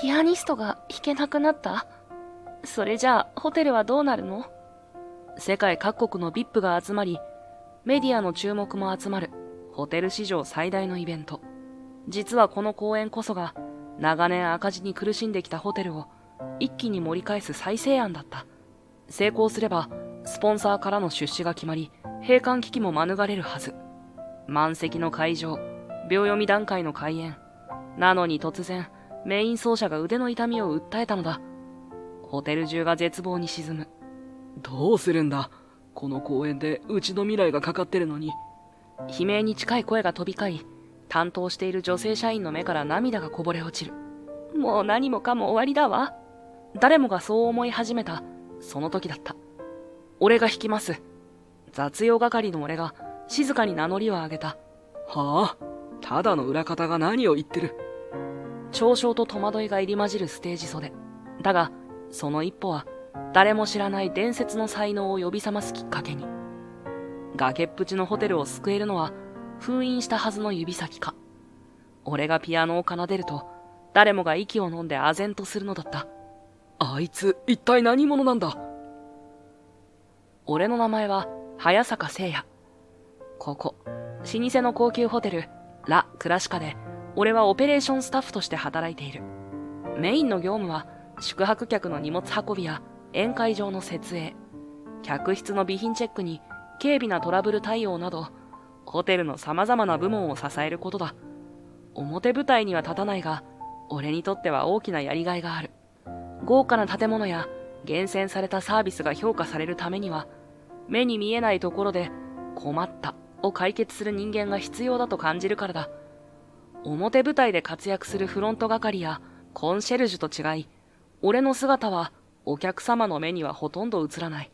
ピアニストが弾けなくなった？それじゃあホテルはどうなるの？世界各国の VIP が集まり、メディアの注目も集まるホテル史上最大のイベント。実はこの公演こそが長年赤字に苦しんできたホテルを一気に盛り返す再生案だった。成功すればスポンサーからの出資が決まり、閉館危機も免れるはず。満席の会場、秒読み段階の開演。なのに突然メイン奏者が腕の痛みを訴えたのだ。ホテル中が絶望に沈む。どうするんだ。この公演でうちの未来がかかってるのに。悲鳴に近い声が飛び交い、担当している女性社員の目から涙がこぼれ落ちる。もう何もかも終わりだわ。誰もがそう思い始めたその時だった。俺が弾きます。雑用係の俺が静かに名乗りを上げた。はあ、ただの裏方が何を言ってる。嘲笑と戸惑いが入り混じるステージ袖。だがその一歩は誰も知らない伝説の才能を呼び覚ますきっかけに。崖っぷちのホテルを救えるのは封印したはずの指先か。俺がピアノを奏でると誰もが息を飲んで唖然とするのだった。あいつ一体何者なんだ。俺の名前は早坂聖也。ここ老舗の高級ホテルラ・クラシカで俺はオペレーションスタッフとして働いている。メインの業務は宿泊客の荷物運びや宴会場の設営、客室の備品チェックに軽微なトラブル対応など、ホテルの様々な部門を支えることだ。表舞台には立たないが、俺にとっては大きなやりがいがある。豪華な建物や厳選されたサービスが評価されるためには、目に見えないところで困ったを解決する人間が必要だと感じるからだ。表舞台で活躍するフロント係やコンシェルジュと違い、俺の姿はお客様の目にはほとんど映らない。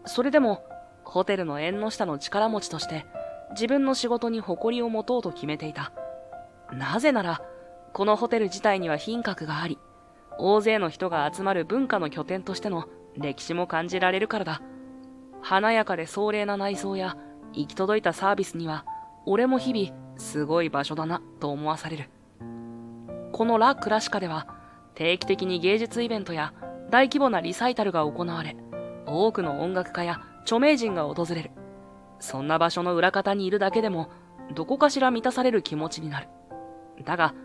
それでもホテルの縁の下の力持ちとして自分の仕事に誇りを持とうと決めていた。なぜならこのホテル自体には品格があり、大勢の人が集まる文化の拠点としての歴史も感じられるからだ。華やかで壮麗な内装や行き届いたサービスには俺も日々すごい場所だなと思わされる。このラ・クラシカでは定期的に芸術イベントや大規模なリサイタルが行われ、多くの音楽家や著名人が訪れる。そんな場所の裏方にいるだけでもどこかしら満たされる気持ちになる。だが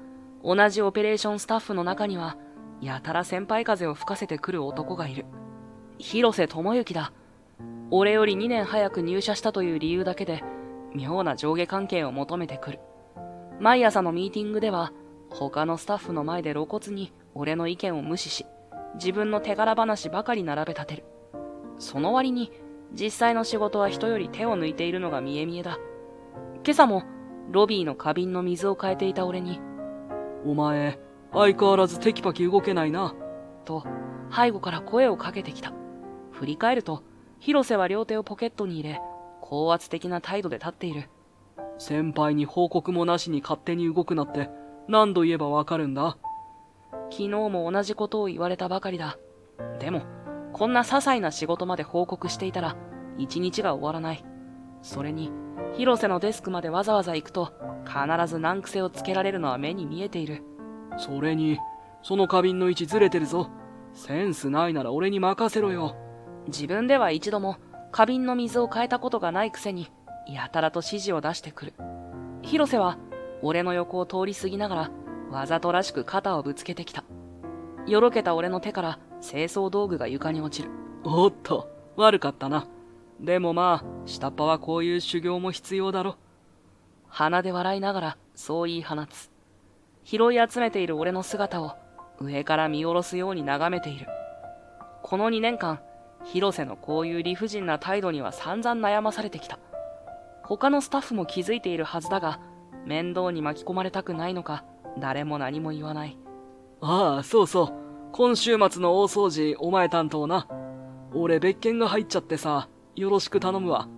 同じオペレーションスタッフの中にはやたら先輩風を吹かせてくる男がいる。広瀬智之だ。俺より2年早く入社したという理由だけで妙な上下関係を求めてくる。毎朝のミーティングでは他のスタッフの前で露骨に俺の意見を無視し、自分の手柄話ばかり並べ立てる。その割に実際の仕事は人より手を抜いているのが見え見えだ。今朝もロビーの花瓶の水を変えていた俺に、お前相変わらずテキパキ動けないなと背後から声をかけてきた。振り返ると広瀬は両手をポケットに入れ高圧的な態度で立っている。先輩に報告もなしに勝手に動くなって何度言えばわかるんだ。昨日も同じことを言われたばかりだ。でもこんな些細な仕事まで報告していたら一日が終わらない。それに広瀬のデスクまでわざわざ行くと必ず難癖をつけられるのは目に見えている。それにその花瓶の位置ずれてるぞ。センスないなら俺に任せろよ。自分では一度も花瓶の水を変えたことがないくせにやたらと指示を出してくる。広瀬は俺の横を通り過ぎながらわざとらしく肩をぶつけてきた。よろけた俺の手から清掃道具が床に落ちる。おっと、悪かったな。でもまあ下っ端はこういう修行も必要だろ。鼻で笑いながらそう言い放つ。拾い集めている俺の姿を上から見下ろすように眺めている。この2年間広瀬のこういう理不尽な態度には散々悩まされてきた。他のスタッフも気づいているはずだが、面倒に巻き込まれたくないのか誰も何も言わない。ああ、そうそう。今週末の大掃除お前担当な。俺別件が入っちゃってさ、よろしく頼むわ。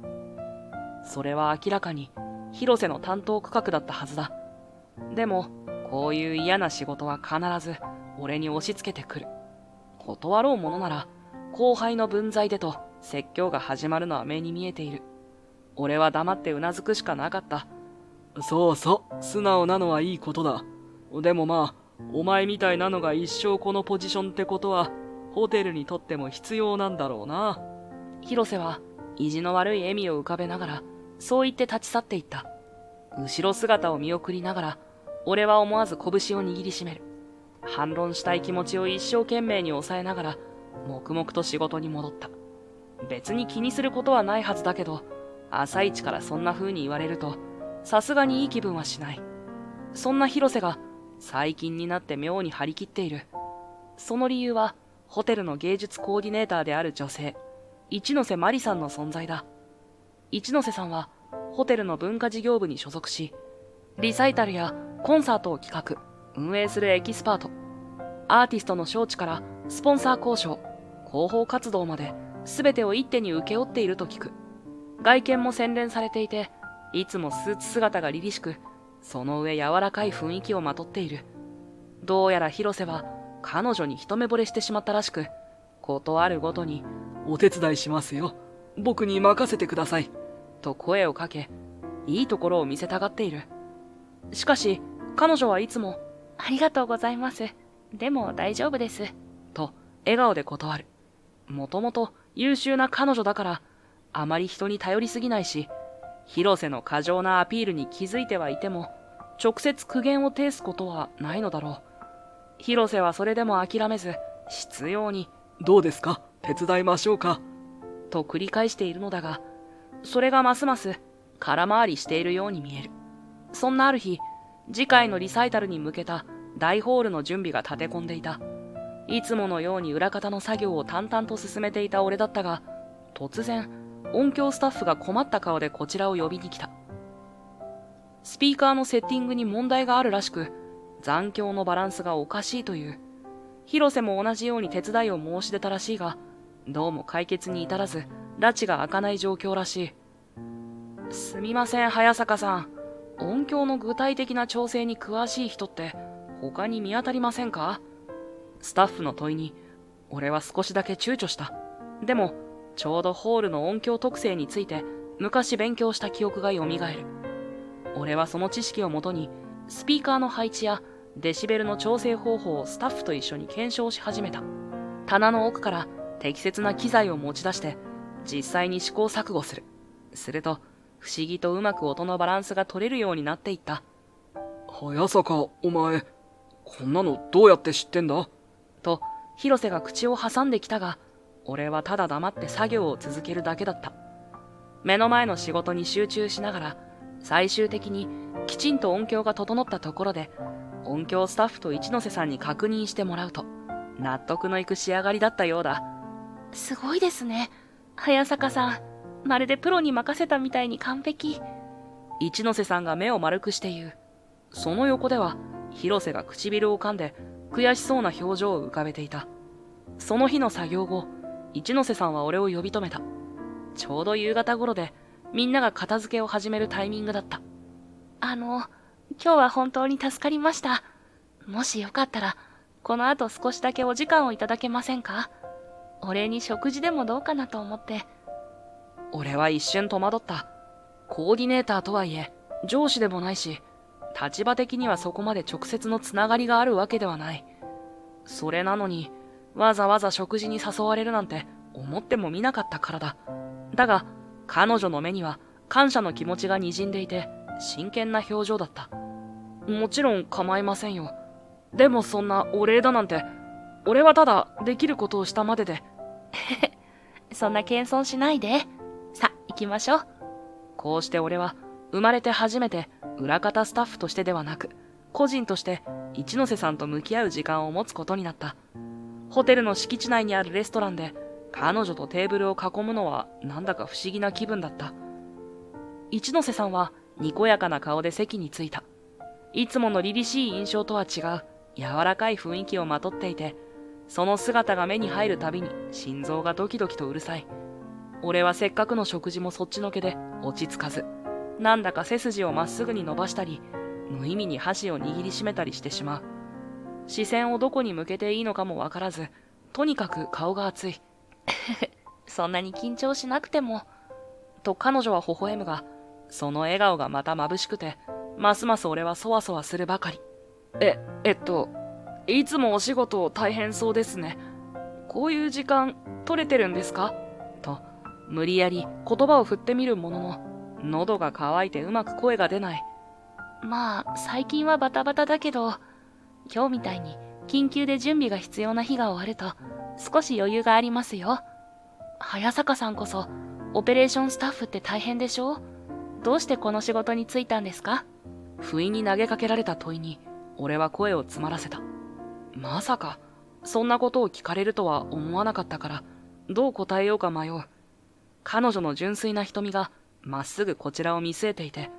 それは明らかに広瀬の担当区画だったはずだ。でもこういう嫌な仕事は必ず俺に押し付けてくる。断ろうものなら後輩の分際でと説教が始まるのは目に見えている。俺は黙ってうなずくしかなかった。そうそう、素直なのはいいことだ。でもまあお前みたいなのが一生このポジションってことは、ホテルにとっても必要なんだろうな。広瀬は意地の悪い笑みを浮かべながら、そう言って立ち去っていった。後ろ姿を見送りながら、俺は思わず拳を握りしめる。反論したい気持ちを一生懸命に抑えながら、黙々と仕事に戻った。別に気にすることはないはずだけど、朝一からそんな風に言われると、さすがにいい気分はしない。そんな広瀬が最近になって妙に張り切っている。その理由は、ホテルの芸術コーディネーターである女性、一ノ瀬マリさんの存在だ。一ノ瀬さんは、ホテルの文化事業部に所属し、リサイタルやコンサートを企画、運営するエキスパート、アーティストの招致からスポンサー交渉、広報活動まで全てを一手に請け負っていると聞く。外見も洗練されていて、いつもスーツ姿が凛々しく、その上柔らかい雰囲気をまとっている。どうやら広瀬は彼女に一目惚れしてしまったらしく、ことあるごとに、お手伝いしますよ。僕に任せてください。と声をかけ、いいところを見せたがっている。しかし、彼女はいつも、ありがとうございます。でも大丈夫です。と、笑顔で断る。もともと優秀な彼女だから、あまり人に頼りすぎないし、広瀬の過剰なアピールに気づいてはいても、直接苦言を呈すことはないのだろう。広瀬はそれでも諦めず、執拗に、どうですか？手伝いましょうか？と繰り返しているのだが、それがますます空回りしているように見える。そんなある日、次回のリサイタルに向けた大ホールの準備が立て込んでいた。いつものように裏方の作業を淡々と進めていた俺だったが、突然、音響スタッフが困った顔でこちらを呼びに来た。スピーカーのセッティングに問題があるらしく、残響のバランスがおかしいという。広瀬も同じように手伝いを申し出たらしいが、どうも解決に至らず、拉致が開かない状況らしい。すみません、早坂さん。音響の具体的な調整に詳しい人って他に見当たりませんか？スタッフの問いに、俺は少しだけ躊躇した。でも、ちょうどホールの音響特性について昔勉強した記憶が蘇る。俺はその知識をもとに、スピーカーの配置やデシベルの調整方法をスタッフと一緒に検証し始めた。棚の奥から適切な機材を持ち出して、実際に試行錯誤する。すると、不思議とうまく音のバランスが取れるようになっていった。早坂、お前、こんなのどうやって知ってんだ？と、広瀬が口を挟んできたが、俺はただ黙って作業を続けるだけだった。目の前の仕事に集中しながら、最終的にきちんと音響が整ったところで、音響スタッフと一ノ瀬さんに確認してもらうと、納得のいく仕上がりだったようだ。すごいですね。早坂さん、まるでプロに任せたみたいに完璧。一ノ瀬さんが目を丸くして言う。その横では、広瀬が唇を噛んで、悔しそうな表情を浮かべていた。その日の作業後、一ノ瀬さんは俺を呼び止めた。ちょうど夕方頃で、みんなが片付けを始めるタイミングだった。今日は本当に助かりました。もしよかったら、この後少しだけお時間をいただけませんか？お礼に食事でもどうかなと思って。俺は一瞬戸惑った。コーディネーターとはいえ、上司でもないし、立場的にはそこまで直接のつながりがあるわけではない。それなのに、わざわざ食事に誘われるなんて思ってもみなかったからだ。だが、彼女の目には感謝の気持ちが滲んでいて、真剣な表情だった。もちろん構いませんよ。でもそんなお礼だなんて、俺はただできることをしたまでで。そんな謙遜しないで。さ、行きましょう。こうして俺は生まれて初めて裏方スタッフとしてではなく、個人として一ノ瀬さんと向き合う時間を持つことになった。ホテルの敷地内にあるレストランで彼女とテーブルを囲むのはなんだか不思議な気分だった。一ノ瀬さんはにこやかな顔で席に着いた。いつもの凛々しい印象とは違う柔らかい雰囲気をまとっていて、その姿が目に入るたびに心臓がドキドキとうるさい。俺はせっかくの食事もそっちのけで落ち着かず、なんだか背筋をまっすぐに伸ばしたり、無意味に箸を握りしめたりしてしまう。視線をどこに向けていいのかもわからず、とにかく顔が熱い。そんなに緊張しなくても。と彼女は微笑むが、その笑顔がまた眩しくて、ますます俺はそわそわするばかり。いつもお仕事大変そうですね。こういう時間取れてるんですかと、無理やり言葉を振ってみるものの、喉が渇いてうまく声が出ない。まあ、最近はバタバタだけど、今日みたいに緊急で準備が必要な日が終わると、少し余裕がありますよ。早坂さんこそ、オペレーションスタッフって大変でしょ？どうしてこの仕事に就いたんですか？不意に投げかけられた問いに、俺は声を詰まらせた。まさか、そんなことを聞かれるとは思わなかったから、どう答えようか迷う。彼女の純粋な瞳が、まっすぐこちらを見据えていて、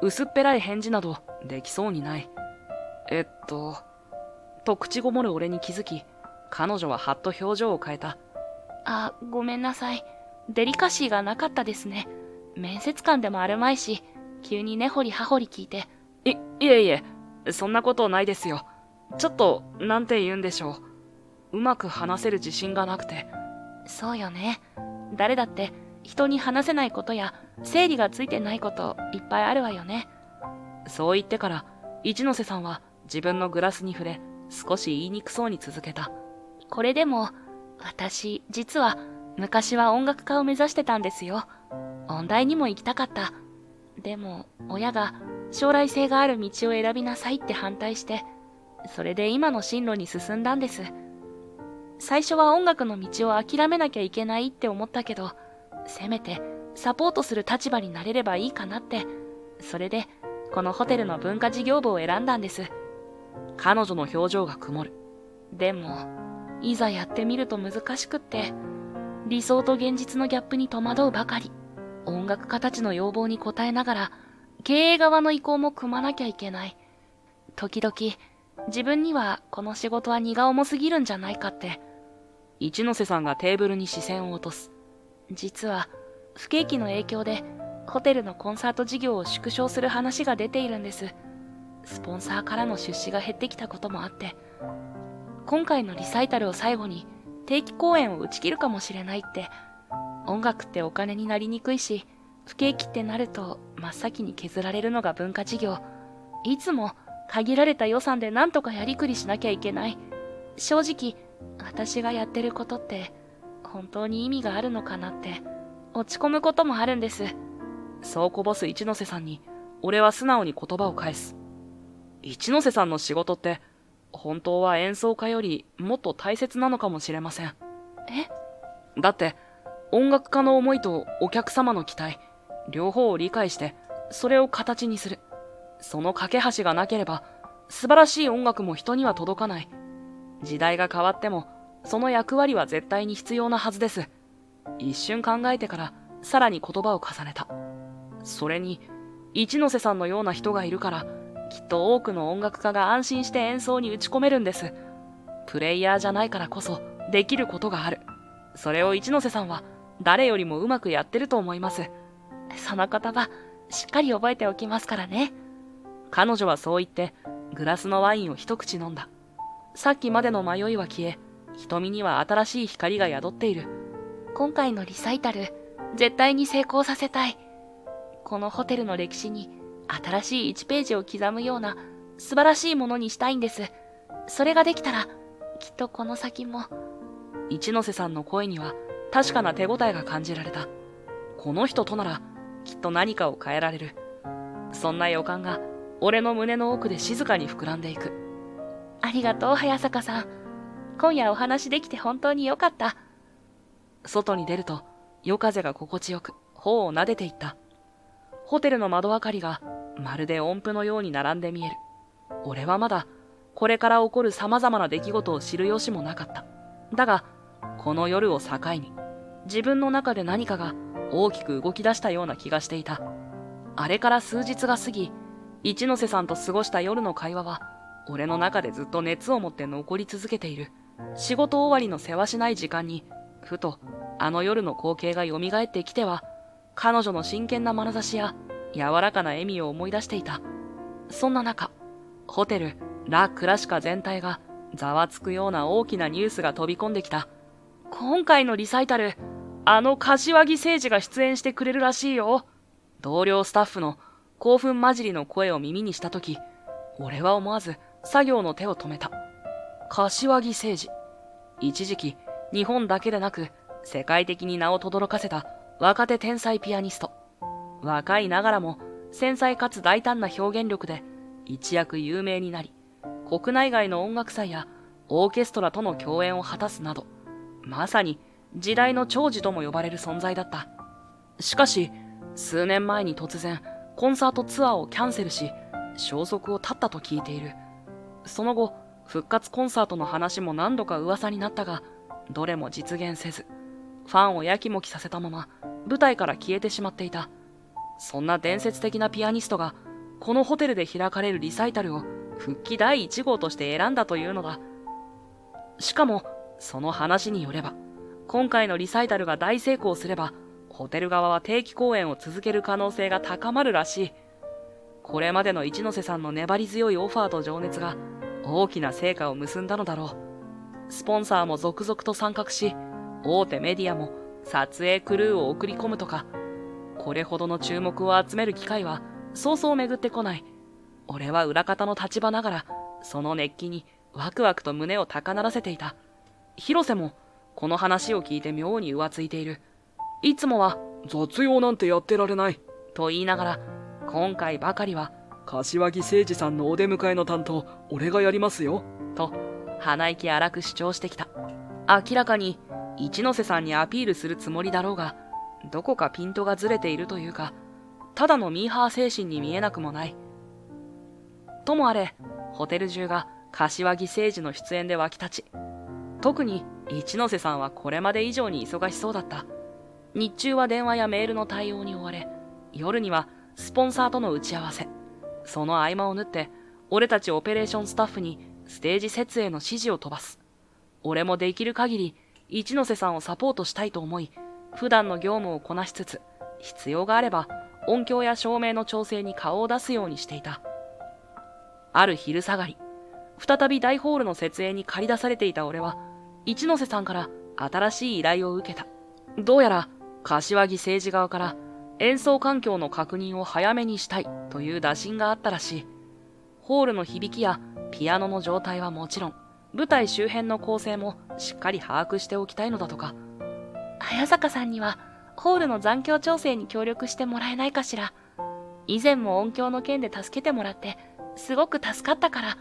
薄っぺらい返事などできそうにない。と口ごもる俺に気づき、彼女ははっと表情を変えた。あ、ごめんなさい。デリカシーがなかったですね。面接官でもあるまいし、急に根掘り葉掘り聞いて。いえいえ、そんなことないですよ。ちょっと、なんて言うんでしょう。うまく話せる自信がなくて。そうよね。誰だって人に話せないことや整理がついてないこといっぱいあるわよね。そう言ってから一ノ瀬さんは自分のグラスに触れ、少し言いにくそうに続けた。これでも私実は昔は音楽家を目指してたんですよ。音大にも行きたかった。でも親が将来性がある道を選びなさいって反対して、それで今の進路に進んだんです。最初は音楽の道を諦めなきゃいけないって思ったけど、せめてサポートする立場になれればいいかなって、それでこのホテルの文化事業部を選んだんです。彼女の表情が曇る。でも、いざやってみると難しくって、理想と現実のギャップに戸惑うばかり。音楽家たちの要望に応えながら、経営側の意向も組まなきゃいけない。時々、自分にはこの仕事は荷が重すぎるんじゃないかって。一ノ瀬さんがテーブルに視線を落とす。実は、不景気の影響で、ホテルのコンサート事業を縮小する話が出ているんです。スポンサーからの出資が減ってきたこともあって、今回のリサイタルを最後に定期公演を打ち切るかもしれないって。音楽ってお金になりにくいし、不景気ってなると真っ先に削られるのが文化事業。いつも限られた予算で何とかやりくりしなきゃいけない。正直、私がやってることって本当に意味があるのかなって落ち込むこともあるんです。そうこぼす一ノ瀬さんに俺は素直に言葉を返す。一ノ瀬さんの仕事って本当は演奏家よりもっと大切なのかもしれません。だって音楽家の思いとお客様の期待、両方を理解してそれを形にする。その架け橋がなければ素晴らしい音楽も人には届かない。時代が変わってもその役割は絶対に必要なはずです。一瞬考えてからさらに言葉を重ねた。それに一ノ瀬さんのような人がいるからきっと多くの音楽家が安心して演奏に打ち込めるんです。プレイヤーじゃないからこそできることがある。それを一ノ瀬さんは誰よりもうまくやってると思います。その言葉しっかり覚えておきますからね。彼女はそう言ってグラスのワインを一口飲んだ。さっきまでの迷いは消え、瞳には新しい光が宿っている。今回のリサイタル絶対に成功させたい。このホテルの歴史に新しい1ページを刻むような素晴らしいものにしたいんです。それができたらきっとこの先も。一ノ瀬さんの声には確かな手応えが感じられた。この人とならきっと何かを変えられる。そんな予感が俺の胸の奥で静かに膨らんでいく。ありがとう早坂さん。今夜お話できて本当によかった。外に出ると夜風が心地よく頬を撫でていった。ホテルの窓明かりがまるで音符のように並んで見える。俺はまだこれから起こる様々な出来事を知る由もなかった。だがこの夜を境に自分の中で何かが大きく動き出したような気がしていた。あれから数日が過ぎ、一ノ瀬さんと過ごした夜の会話は俺の中でずっと熱を持って残り続けている。仕事終わりのせわしない時間にふとあの夜の光景が蘇ってきては、彼女の真剣な眼差しや柔らかな笑みを思い出していた。そんな中、ホテルラ・クラシカ全体がざわつくような大きなニュースが飛び込んできた。今回のリサイタル、あの柏木誠二が出演してくれるらしいよ。同僚スタッフの興奮混じりの声を耳にしたとき、俺は思わず作業の手を止めた。柏木誠二。一時期、日本だけでなく、世界的に名を轟かせた若手天才ピアニスト。若いながらも、繊細かつ大胆な表現力で、一躍有名になり、国内外の音楽祭やオーケストラとの共演を果たすなど、まさに時代の寵児とも呼ばれる存在だった。しかし、数年前に突然、コンサートツアーをキャンセルし、消息を絶ったと聞いている。その後、復活コンサートの話も何度か噂になったが、どれも実現せず、ファンをやきもきさせたまま、舞台から消えてしまっていた。そんな伝説的なピアニストが、このホテルで開かれるリサイタルを復帰第1号として選んだというのだ。しかも、その話によれば、今回のリサイタルが大成功すれば、ホテル側は定期公演を続ける可能性が高まるらしい。これまでの一ノ瀬さんの粘り強いオファーと情熱が大きな成果を結んだのだろう。スポンサーも続々と参画し、大手メディアも撮影クルーを送り込むとか、これほどの注目を集める機会はそうそう巡ってこない。俺は裏方の立場ながら、その熱気にワクワクと胸を高鳴らせていた。広瀬もこの話を聞いて妙に浮ついている。いつもは雑用なんてやってられないと言いながら、今回ばかりは柏木誠二さんのお出迎えの担当俺がやりますよと鼻息荒く主張してきた。明らかに一ノ瀬さんにアピールするつもりだろうが、どこかピントがずれているというか、ただのミーハー精神に見えなくもない。ともあれ、ホテル中が柏木誠二の出演で沸き立ち、特に一ノ瀬さんはこれまで以上に忙しそうだった。日中は電話やメールの対応に追われ、夜にはスポンサーとの打ち合わせ。その合間を縫って、俺たちオペレーションスタッフにステージ設営の指示を飛ばす。俺もできる限り一ノ瀬さんをサポートしたいと思い、普段の業務をこなしつつ、必要があれば音響や照明の調整に顔を出すようにしていた。ある昼下がり、再び大ホールの設営に駆り出されていた俺は、一ノ瀬さんから新しい依頼を受けた。どうやら柏木誠二側から演奏環境の確認を早めにしたいという打診があったらしい。ホールの響きやピアノの状態はもちろん、舞台周辺の構成もしっかり把握しておきたいのだとか。早坂さんにはホールの残響調整に協力してもらえないかしら。以前も音響の件で助けてもらってすごく助かったから。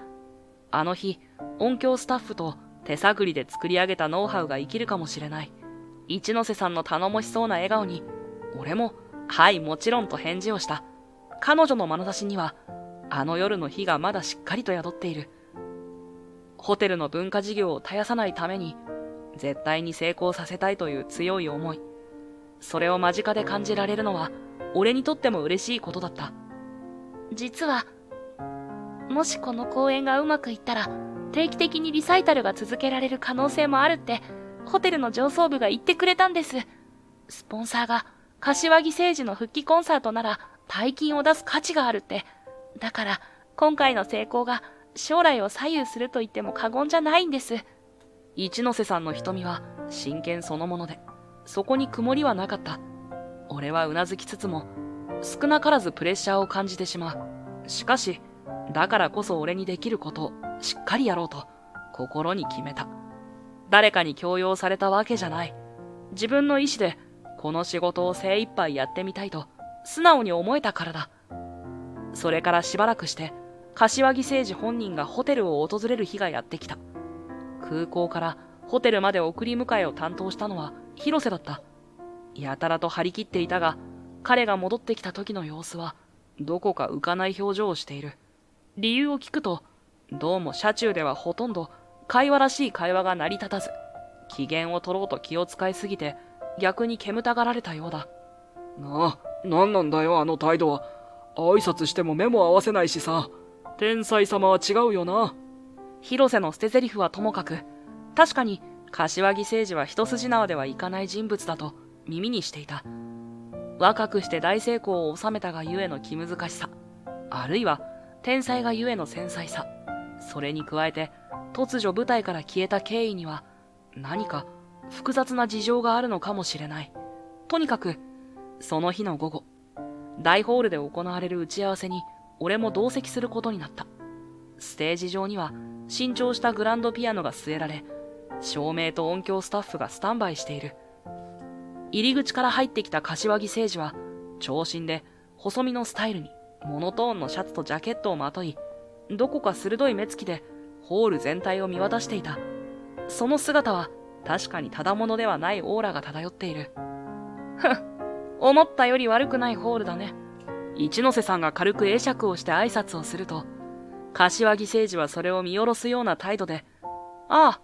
あの日、音響スタッフと手探りで作り上げたノウハウが生きるかもしれない。一ノ瀬さんの頼もしそうな笑顔に、俺も、はい、もちろんと返事をした。彼女の眼差しには、あの夜の日がまだしっかりと宿っている。ホテルの文化事業を絶やさないために、絶対に成功させたいという強い思い。それを間近で感じられるのは、俺にとっても嬉しいことだった。実は、もしこの公演がうまくいったら、定期的にリサイタルが続けられる可能性もあるって、ホテルの上層部が言ってくれたんです。スポンサーが柏木誠二の復帰コンサートなら大金を出す価値があるって。だから今回の成功が将来を左右すると言っても過言じゃないんです。一ノ瀬さんの瞳は真剣そのもので、そこに曇りはなかった。俺はうなずきつつも、少なからずプレッシャーを感じてしまう。しかし、だからこそ俺にできることをしっかりやろうと心に決めた。誰かに強要されたわけじゃない。自分の意志でこの仕事を精一杯やってみたいと素直に思えたからだ。それからしばらくして柏木誠二本人がホテルを訪れる日がやってきた。空港からホテルまで送り迎えを担当したのは広瀬だった。やたらと張り切っていたが、彼が戻ってきた時の様子はどこか浮かない表情をしている。理由を聞くと、どうも車中ではほとんど会話らしい会話が成り立たず、機嫌を取ろうと気を使いすぎて逆に煙たがられたようだ。なんなんだよあの態度は。挨拶しても目も合わせないしさ。天才様は違うよな。広瀬の捨て台詞はともかく、確かに柏木誠二は一筋縄ではいかない人物だと耳にしていた。若くして大成功を収めたがゆえの気難しさ、あるいは天才がゆえの繊細さ、それに加えて突如舞台から消えた経緯には何か複雑な事情があるのかもしれない。とにかくその日の午後、大ホールで行われる打ち合わせに俺も同席することになった。ステージ上には新調したグランドピアノが据えられ、照明と音響スタッフがスタンバイしている。入り口から入ってきた柏木誠二は、長身で細身のスタイルにモノトーンのシャツとジャケットをまとい、どこか鋭い目つきでホール全体を見渡していた。その姿は確かにただものではないオーラが漂っている。ふん、思ったより悪くないホールだね。一ノ瀬さんが軽く会釈をして挨拶をすると、柏木誠二はそれを見下ろすような態度で、ああ、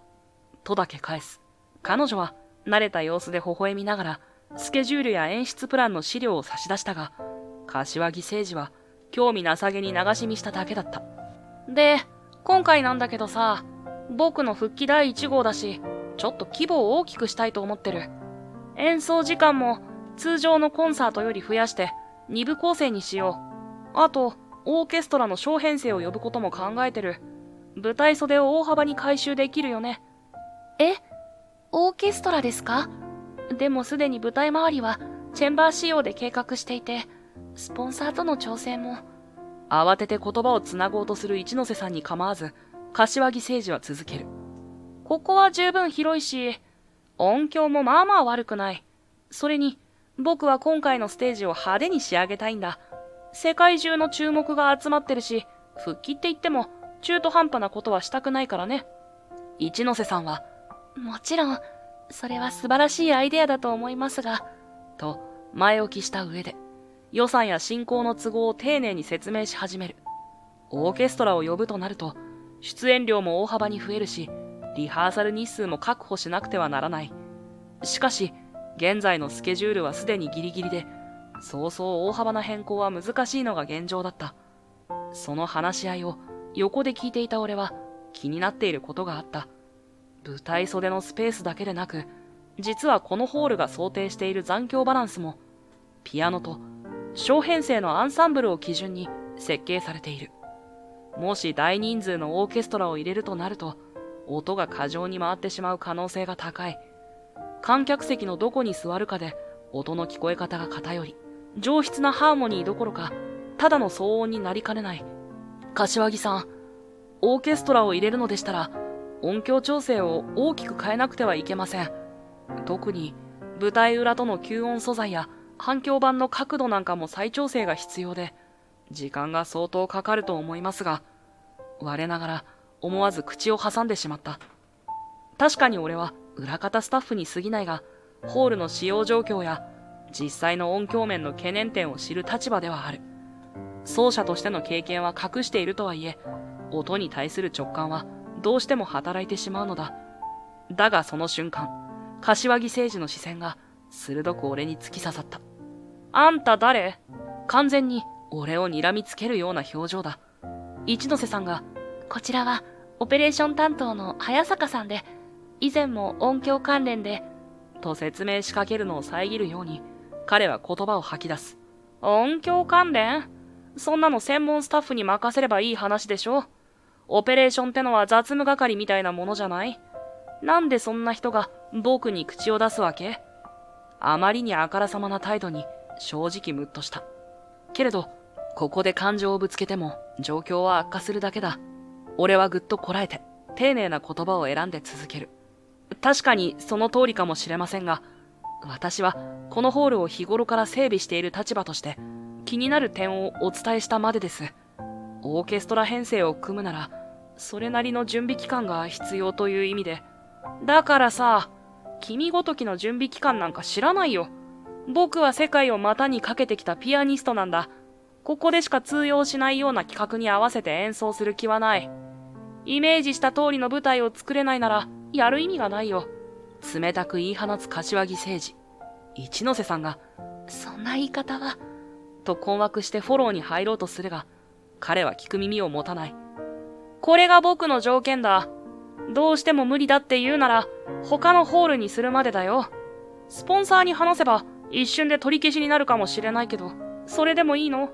とだけ返す。彼女は慣れた様子で微笑みながら、スケジュールや演出プランの資料を差し出したが、柏木誠二は興味なさげに流し見しただけだった。で、今回なんだけどさ、僕の復帰第1号だし、ちょっと規模を大きくしたいと思ってる。演奏時間も通常のコンサートより増やして2部構成にしよう。あと、オーケストラの小編成を呼ぶことも考えてる。舞台袖を大幅に改修できるよね。え？オーケストラですか？でもすでに舞台周りはチェンバー仕様で計画していて、スポンサーとの調整も。慌てて言葉をつなごうとする一ノ瀬さんに構わず、柏木誠二は続ける。ここは十分広いし、音響もまあまあ悪くない。それに、僕は今回のステージを派手に仕上げたいんだ。世界中の注目が集まってるし、復帰って言っても中途半端なことはしたくないからね。一ノ瀬さんは、もちろん、それは素晴らしいアイデアだと思いますが、と前置きした上で、予算や進行の都合を丁寧に説明し始める。オーケストラを呼ぶとなると、出演料も大幅に増えるし、リハーサル日数も確保しなくてはならない。しかし、現在のスケジュールはすでにギリギリで、そうそう大幅な変更は難しいのが現状だった。その話し合いを横で聞いていた俺は気になっていることがあった。舞台袖のスペースだけでなく、実はこのホールが想定している残響バランスも、ピアノと小編成のアンサンブルを基準に設計されている。もし大人数のオーケストラを入れるとなると、音が過剰に回ってしまう可能性が高い。観客席のどこに座るかで音の聞こえ方が偏り、上質なハーモニーどころか、ただの騒音になりかねない。柏木さん、オーケストラを入れるのでしたら、音響調整を大きく変えなくてはいけません。特に、舞台裏との吸音素材や反響板の角度なんかも再調整が必要で、時間が相当かかると思いますが、我ながら思わず口を挟んでしまった。確かに俺は裏方スタッフに過ぎないが、ホールの使用状況や実際の音響面の懸念点を知る立場ではある。奏者としての経験は隠しているとはいえ、音に対する直感はどうしても働いてしまうのだ。だがその瞬間、柏木誠二の視線が鋭く俺に突き刺さった。あんた誰？完全に俺を睨みつけるような表情だ。一ノ瀬さんが、こちらはオペレーション担当の早坂さんで、以前も音響関連で、と説明しかけるのを遮るように、彼は言葉を吐き出す。音響関連？そんなの専門スタッフに任せればいい話でしょ。オペレーションってのは雑務係みたいなものじゃない？なんでそんな人が僕に口を出すわけ？あまりにあからさまな態度に正直ムッとした。けれど、ここで感情をぶつけても状況は悪化するだけだ。俺はぐっとこらえて、丁寧な言葉を選んで続ける。確かにその通りかもしれませんが、私はこのホールを日頃から整備している立場として気になる点をお伝えしたまでです。オーケストラ編成を組むならそれなりの準備期間が必要という意味で。だからさ、君ごときの準備期間なんか知らないよ。僕は世界を股にかけてきたピアニストなんだ。ここでしか通用しないような企画に合わせて演奏する気はない。イメージした通りの舞台を作れないならやる意味がないよ。冷たく言い放つ柏木誠二。一ノ瀬さんが、そんな言い方は、と困惑してフォローに入ろうとするが、彼は聞く耳を持たない。これが僕の条件だ。どうしても無理だって言うなら、他のホールにするまでだよ。スポンサーに話せば一瞬で取り消しになるかもしれないけど、それでもいいの？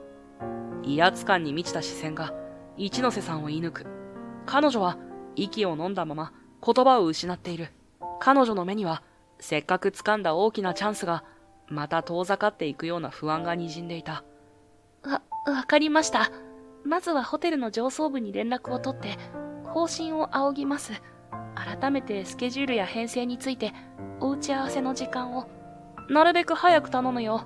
威圧感に満ちた視線が一ノ瀬さんを言い抜く。彼女は息を飲んだまま言葉を失っている。彼女の目にはせっかく掴んだ大きなチャンスがまた遠ざかっていくような不安がにじんでいた。わかりました。まずはホテルの上層部に連絡を取って方針を仰ぎます。改めてスケジュールや編成についてお打ち合わせの時間をなるべく早く頼むよ。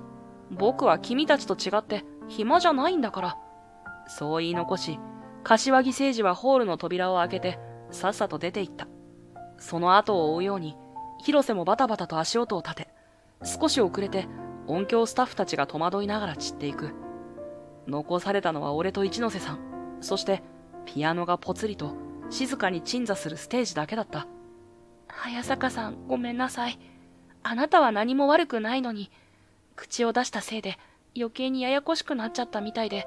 僕は君たちと違って暇じゃないんだから。そう言い残し、柏木誠二はホールの扉を開けてさっさと出て行った。その後を追うように広瀬もバタバタと足音を立て、少し遅れて音響スタッフたちが戸惑いながら散っていく。残されたのは俺と一ノ瀬さん、そしてピアノがぽつりと静かに鎮座するステージだけだった。早坂さん、ごめんなさい。あなたは何も悪くないのに、口を出したせいで余計にややこしくなっちゃったみたいで。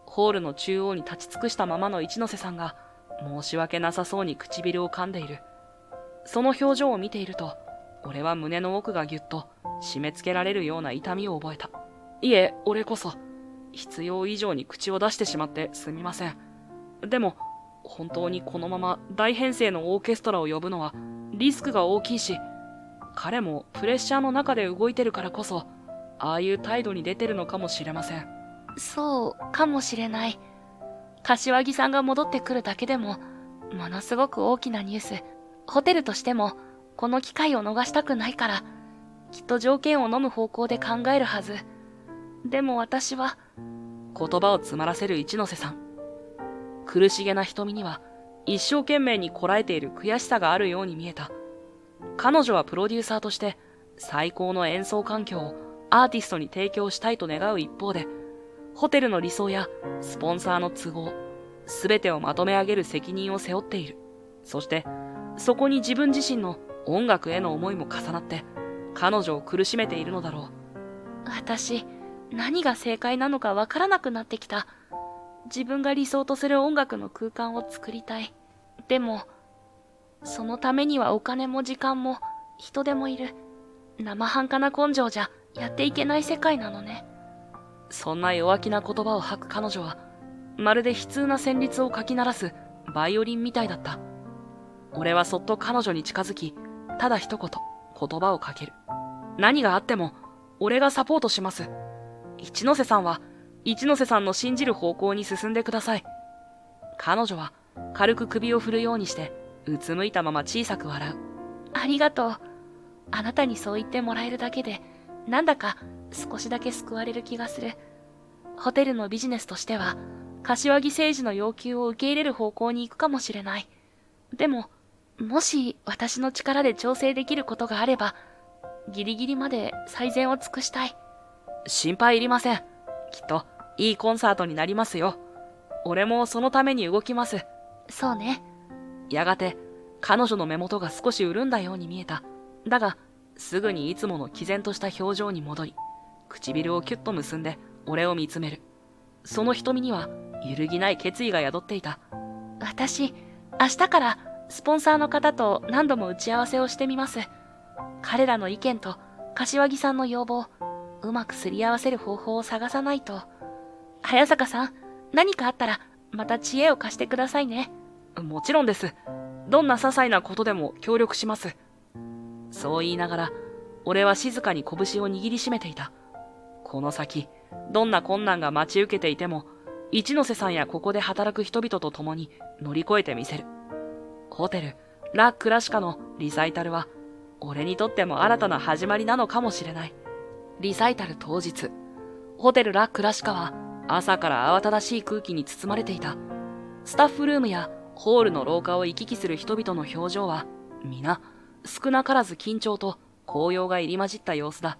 ホールの中央に立ち尽くしたままの一ノ瀬さんが申し訳なさそうに唇を噛んでいる。その表情を見ていると、俺は胸の奥がぎゅっと締め付けられるような痛みを覚えた。いえ、俺こそ必要以上に口を出してしまってすみません。でも本当にこのまま大編成のオーケストラを呼ぶのはリスクが大きいし、彼もプレッシャーの中で動いてるからこそ、ああいう態度に出てるのかもしれません。そうかもしれない。柏木さんが戻ってくるだけでもものすごく大きなニュース。ホテルとしてもこの機会を逃したくないから、きっと条件を飲む方向で考えるはず。でも私は。言葉を詰まらせる一ノ瀬さん。苦しげな瞳には一生懸命にこらえている悔しさがあるように見えた。彼女はプロデューサーとして最高の演奏環境をアーティストに提供したいと願う一方で、ホテルの理想やスポンサーの都合、すべてをまとめ上げる責任を背負っている。そしてそこに自分自身の音楽への思いも重なって彼女を苦しめているのだろう。私、何が正解なのかわからなくなってきた。自分が理想とする音楽の空間を作りたい。でもそのためにはお金も時間も人手もいる。生半可な根性じゃやっていけない世界なのね。そんな弱気な言葉を吐く彼女は、まるで悲痛な旋律をかき鳴らすバイオリンみたいだった。俺はそっと彼女に近づき、ただ一言、言葉をかける。何があっても、俺がサポートします。一ノ瀬さんは、一ノ瀬さんの信じる方向に進んでください。彼女は、軽く首を振るようにして、うつむいたまま小さく笑う。ありがとう。あなたにそう言ってもらえるだけで、なんだか少しだけ救われる気がする。ホテルのビジネスとしては、柏木誠二の要求を受け入れる方向に行くかもしれない。でも、もし私の力で調整できることがあれば、ギリギリまで最善を尽くしたい。心配いりません。きっといいコンサートになりますよ。俺もそのために動きます。そうね。やがて彼女の目元が少し潤んだように見えた。だがすぐにいつもの毅然とした表情に戻り、唇をキュッと結んで俺を見つめる。その瞳には揺るぎない決意が宿っていた。私、明日からスポンサーの方と何度も打ち合わせをしてみます。彼らの意見と柏木さんの要望、うまくすり合わせる方法を探さないと。早坂さん、何かあったらまた知恵を貸してくださいね。もちろんです。どんな些細なことでも協力します。そう言いながら、俺は静かに拳を握りしめていた。この先、どんな困難が待ち受けていても、一ノ瀬さんやここで働く人々と共に乗り越えてみせる。ホテル、ラ・クラシカのリサイタルは、俺にとっても新たな始まりなのかもしれない。リサイタル当日、ホテルラ・クラシカは朝から慌ただしい空気に包まれていた。スタッフルームやホールの廊下を行き来する人々の表情は、皆、少なからず緊張と高揚が入り混じった様子だ。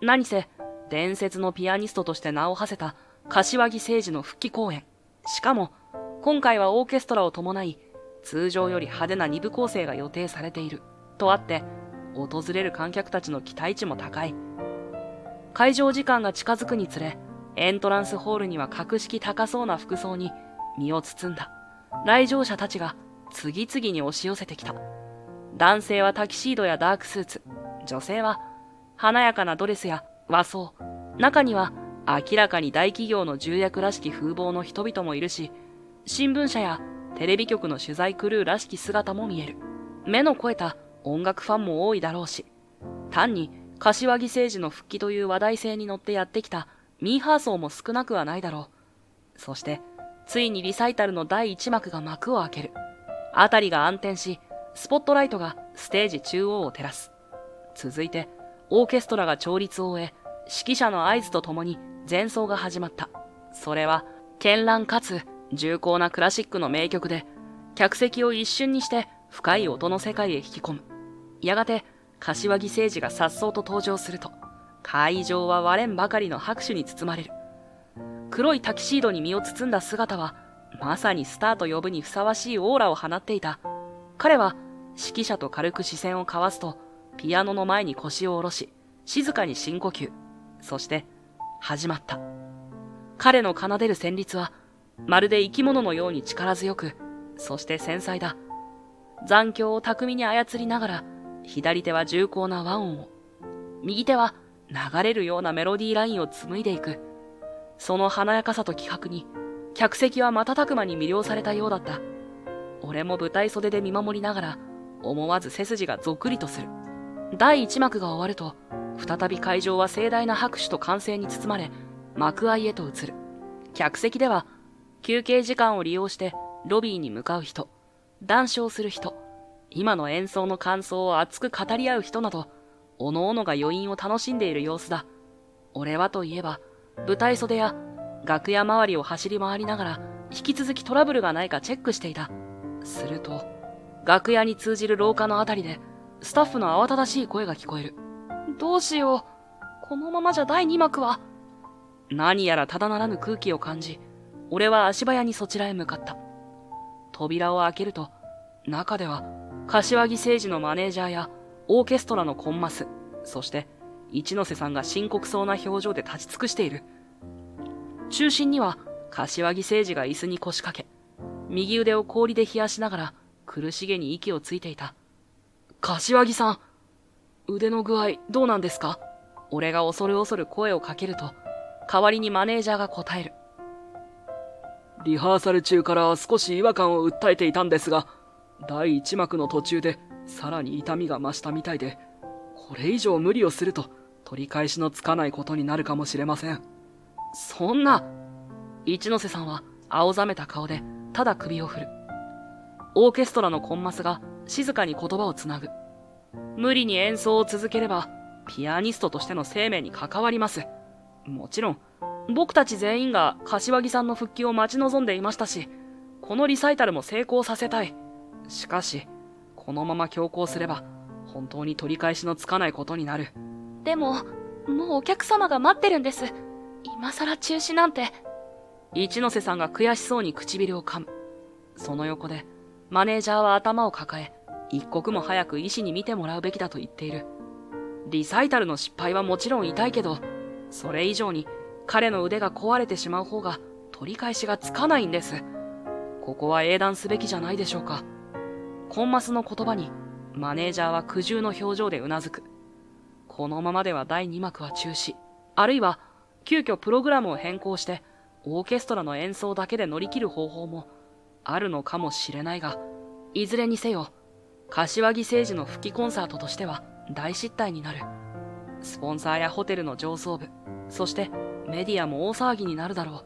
何せ、伝説のピアニストとして名を馳せた柏木誠二の復帰公演。しかも、今回はオーケストラを伴い、通常より派手な2部構成が予定されている。とあって、訪れる観客たちの期待値も高い。会場時間が近づくにつれ、エントランスホールには格式高そうな服装に身を包んだ来場者たちが次々に押し寄せてきた。男性はタキシードやダークスーツ、女性は華やかなドレスや和装、中には明らかに大企業の重役らしき風貌の人々もいるし、新聞社やテレビ局の取材クルーらしき姿も見える。目の肥えた音楽ファンも多いだろうし、単に柏木誠二の復帰という話題性に乗ってやってきたミーハー層も少なくはないだろう。そしてついにリサイタルの第1幕が幕を開ける。あたりが暗転し、スポットライトがステージ中央を照らす。続いて、オーケストラが調律を終え、指揮者の合図とともに前奏が始まった。それは、絢爛かつ重厚なクラシックの名曲で、客席を一瞬にして深い音の世界へ引き込む。やがて、柏木誠二が颯爽と登場すると、会場は割れんばかりの拍手に包まれる。黒いタキシードに身を包んだ姿は、まさにスターと呼ぶにふさわしいオーラを放っていた。彼は、指揮者と軽く視線を交わすと、ピアノの前に腰を下ろし、静かに深呼吸。そして、始まった。彼の奏でる旋律は、まるで生き物のように力強く、そして繊細だ。残響を巧みに操りながら、左手は重厚な和音を、右手は流れるようなメロディーラインを紡いでいく。その華やかさと気迫に、客席は瞬く間に魅了されたようだった。俺も舞台袖で見守りながら、思わず背筋がぞっくりとする。第一幕が終わると、再び会場は盛大な拍手と歓声に包まれ、幕間へと移る。客席では、休憩時間を利用してロビーに向かう人、談笑する人、今の演奏の感想を熱く語り合う人など、おのおのが余韻を楽しんでいる様子だ。俺はといえば、舞台袖や楽屋周りを走り回りながら、引き続きトラブルがないかチェックしていた。すると、楽屋に通じる廊下のあたりで、スタッフの慌ただしい声が聞こえる。どうしよう。このままじゃ第2幕は。何やらただならぬ空気を感じ、俺は足早にそちらへ向かった。扉を開けると、中では、柏木誠二のマネージャーや、オーケストラのコンマス、そして、一ノ瀬さんが深刻そうな表情で立ち尽くしている。中心には、柏木誠二が椅子に腰掛け、右腕を氷で冷やしながら、苦しげに息をついていた。柏木さん、腕の具合どうなんですか？俺が恐る恐る声をかけると、代わりにマネージャーが答える。リハーサル中から少し違和感を訴えていたんですが、第1幕の途中でさらに痛みが増したみたいで、これ以上無理をすると取り返しのつかないことになるかもしれません。そんな。一ノ瀬さんは青ざめた顔でただ首を振る。オーケストラのコンマスが静かに言葉をつなぐ。無理に演奏を続ければピアニストとしての生命に関わります。もちろん僕たち全員が柏木さんの復帰を待ち望んでいましたし、このリサイタルも成功させたい。しかし、このまま強行すれば、本当に取り返しのつかないことになる。でも、もうお客様が待ってるんです。今更中止なんて。一ノ瀬さんが悔しそうに唇を噛む。その横で、マネージャーは頭を抱え、一刻も早く医師に診てもらうべきだと言っている。リサイタルの失敗はもちろん痛いけど、それ以上に、彼の腕が壊れてしまう方が取り返しがつかないんです。ここは英断すべきじゃないでしょうか。コンマスの言葉にマネージャーは苦渋の表情でうなずく。このままでは第2幕は中止、あるいは急遽プログラムを変更してオーケストラの演奏だけで乗り切る方法もあるのかもしれないが、いずれにせよ柏木誠二の復帰コンサートとしては大失態になる。スポンサーやホテルの上層部、そしてメディアも大騒ぎになるだろ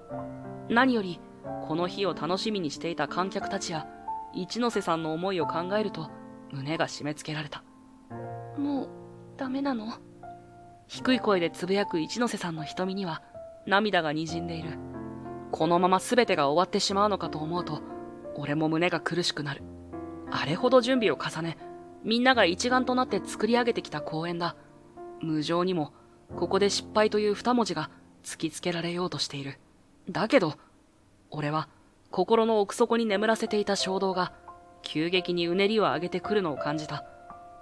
う。何よりこの日を楽しみにしていた観客たちや一ノ瀬さんの思いを考えると胸が締め付けられた。もうダメなの？低い声でつぶやく一ノ瀬さんの瞳には涙がにじんでいる。このまま全てが終わってしまうのかと思うと俺も胸が苦しくなる。あれほど準備を重ね、みんなが一丸となって作り上げてきた公演だ。無情にもここで失敗という二文字が突きつけられようとしている。だけど俺は心の奥底に眠らせていた衝動が急激にうねりを上げてくるのを感じた。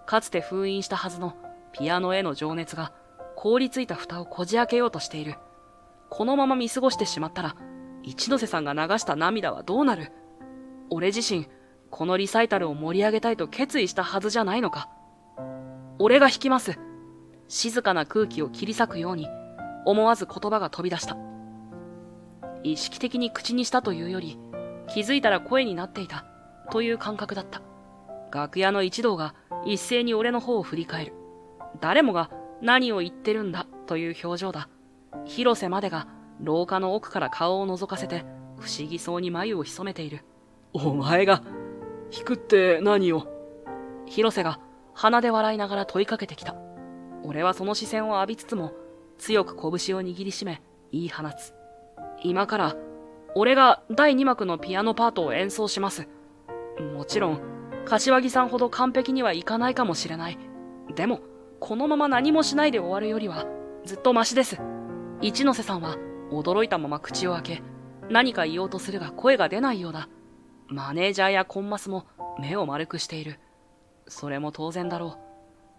かつて封印したはずのピアノへの情熱が凍りついた蓋をこじ開けようとしている。このまま見過ごしてしまったら一ノ瀬さんが流した涙はどうなる？俺自身このリサイタルを盛り上げたいと決意したはずじゃないのか。俺が弾きます。静かな空気を切り裂くように思わず言葉が飛び出した。意識的に口にしたというより、気づいたら声になっていたという感覚だった。楽屋の一同が一斉に俺の方を振り返る。誰もが何を言ってるんだという表情だ。広瀬までが廊下の奥から顔を覗かせて不思議そうに眉を潜めている。お前が、弾くって何を？広瀬が鼻で笑いながら問いかけてきた。俺はその視線を浴びつつも、強く拳を握りしめ、言い放つ。今から、俺が第2幕のピアノパートを演奏します。もちろん、柏木さんほど完璧にはいかないかもしれない。でも、このまま何もしないで終わるよりは、ずっとマシです。一ノ瀬さんは、驚いたまま口を開け、何か言おうとするが声が出ないようだ。マネージャーやコンマスも目を丸くしている。それも当然だろう。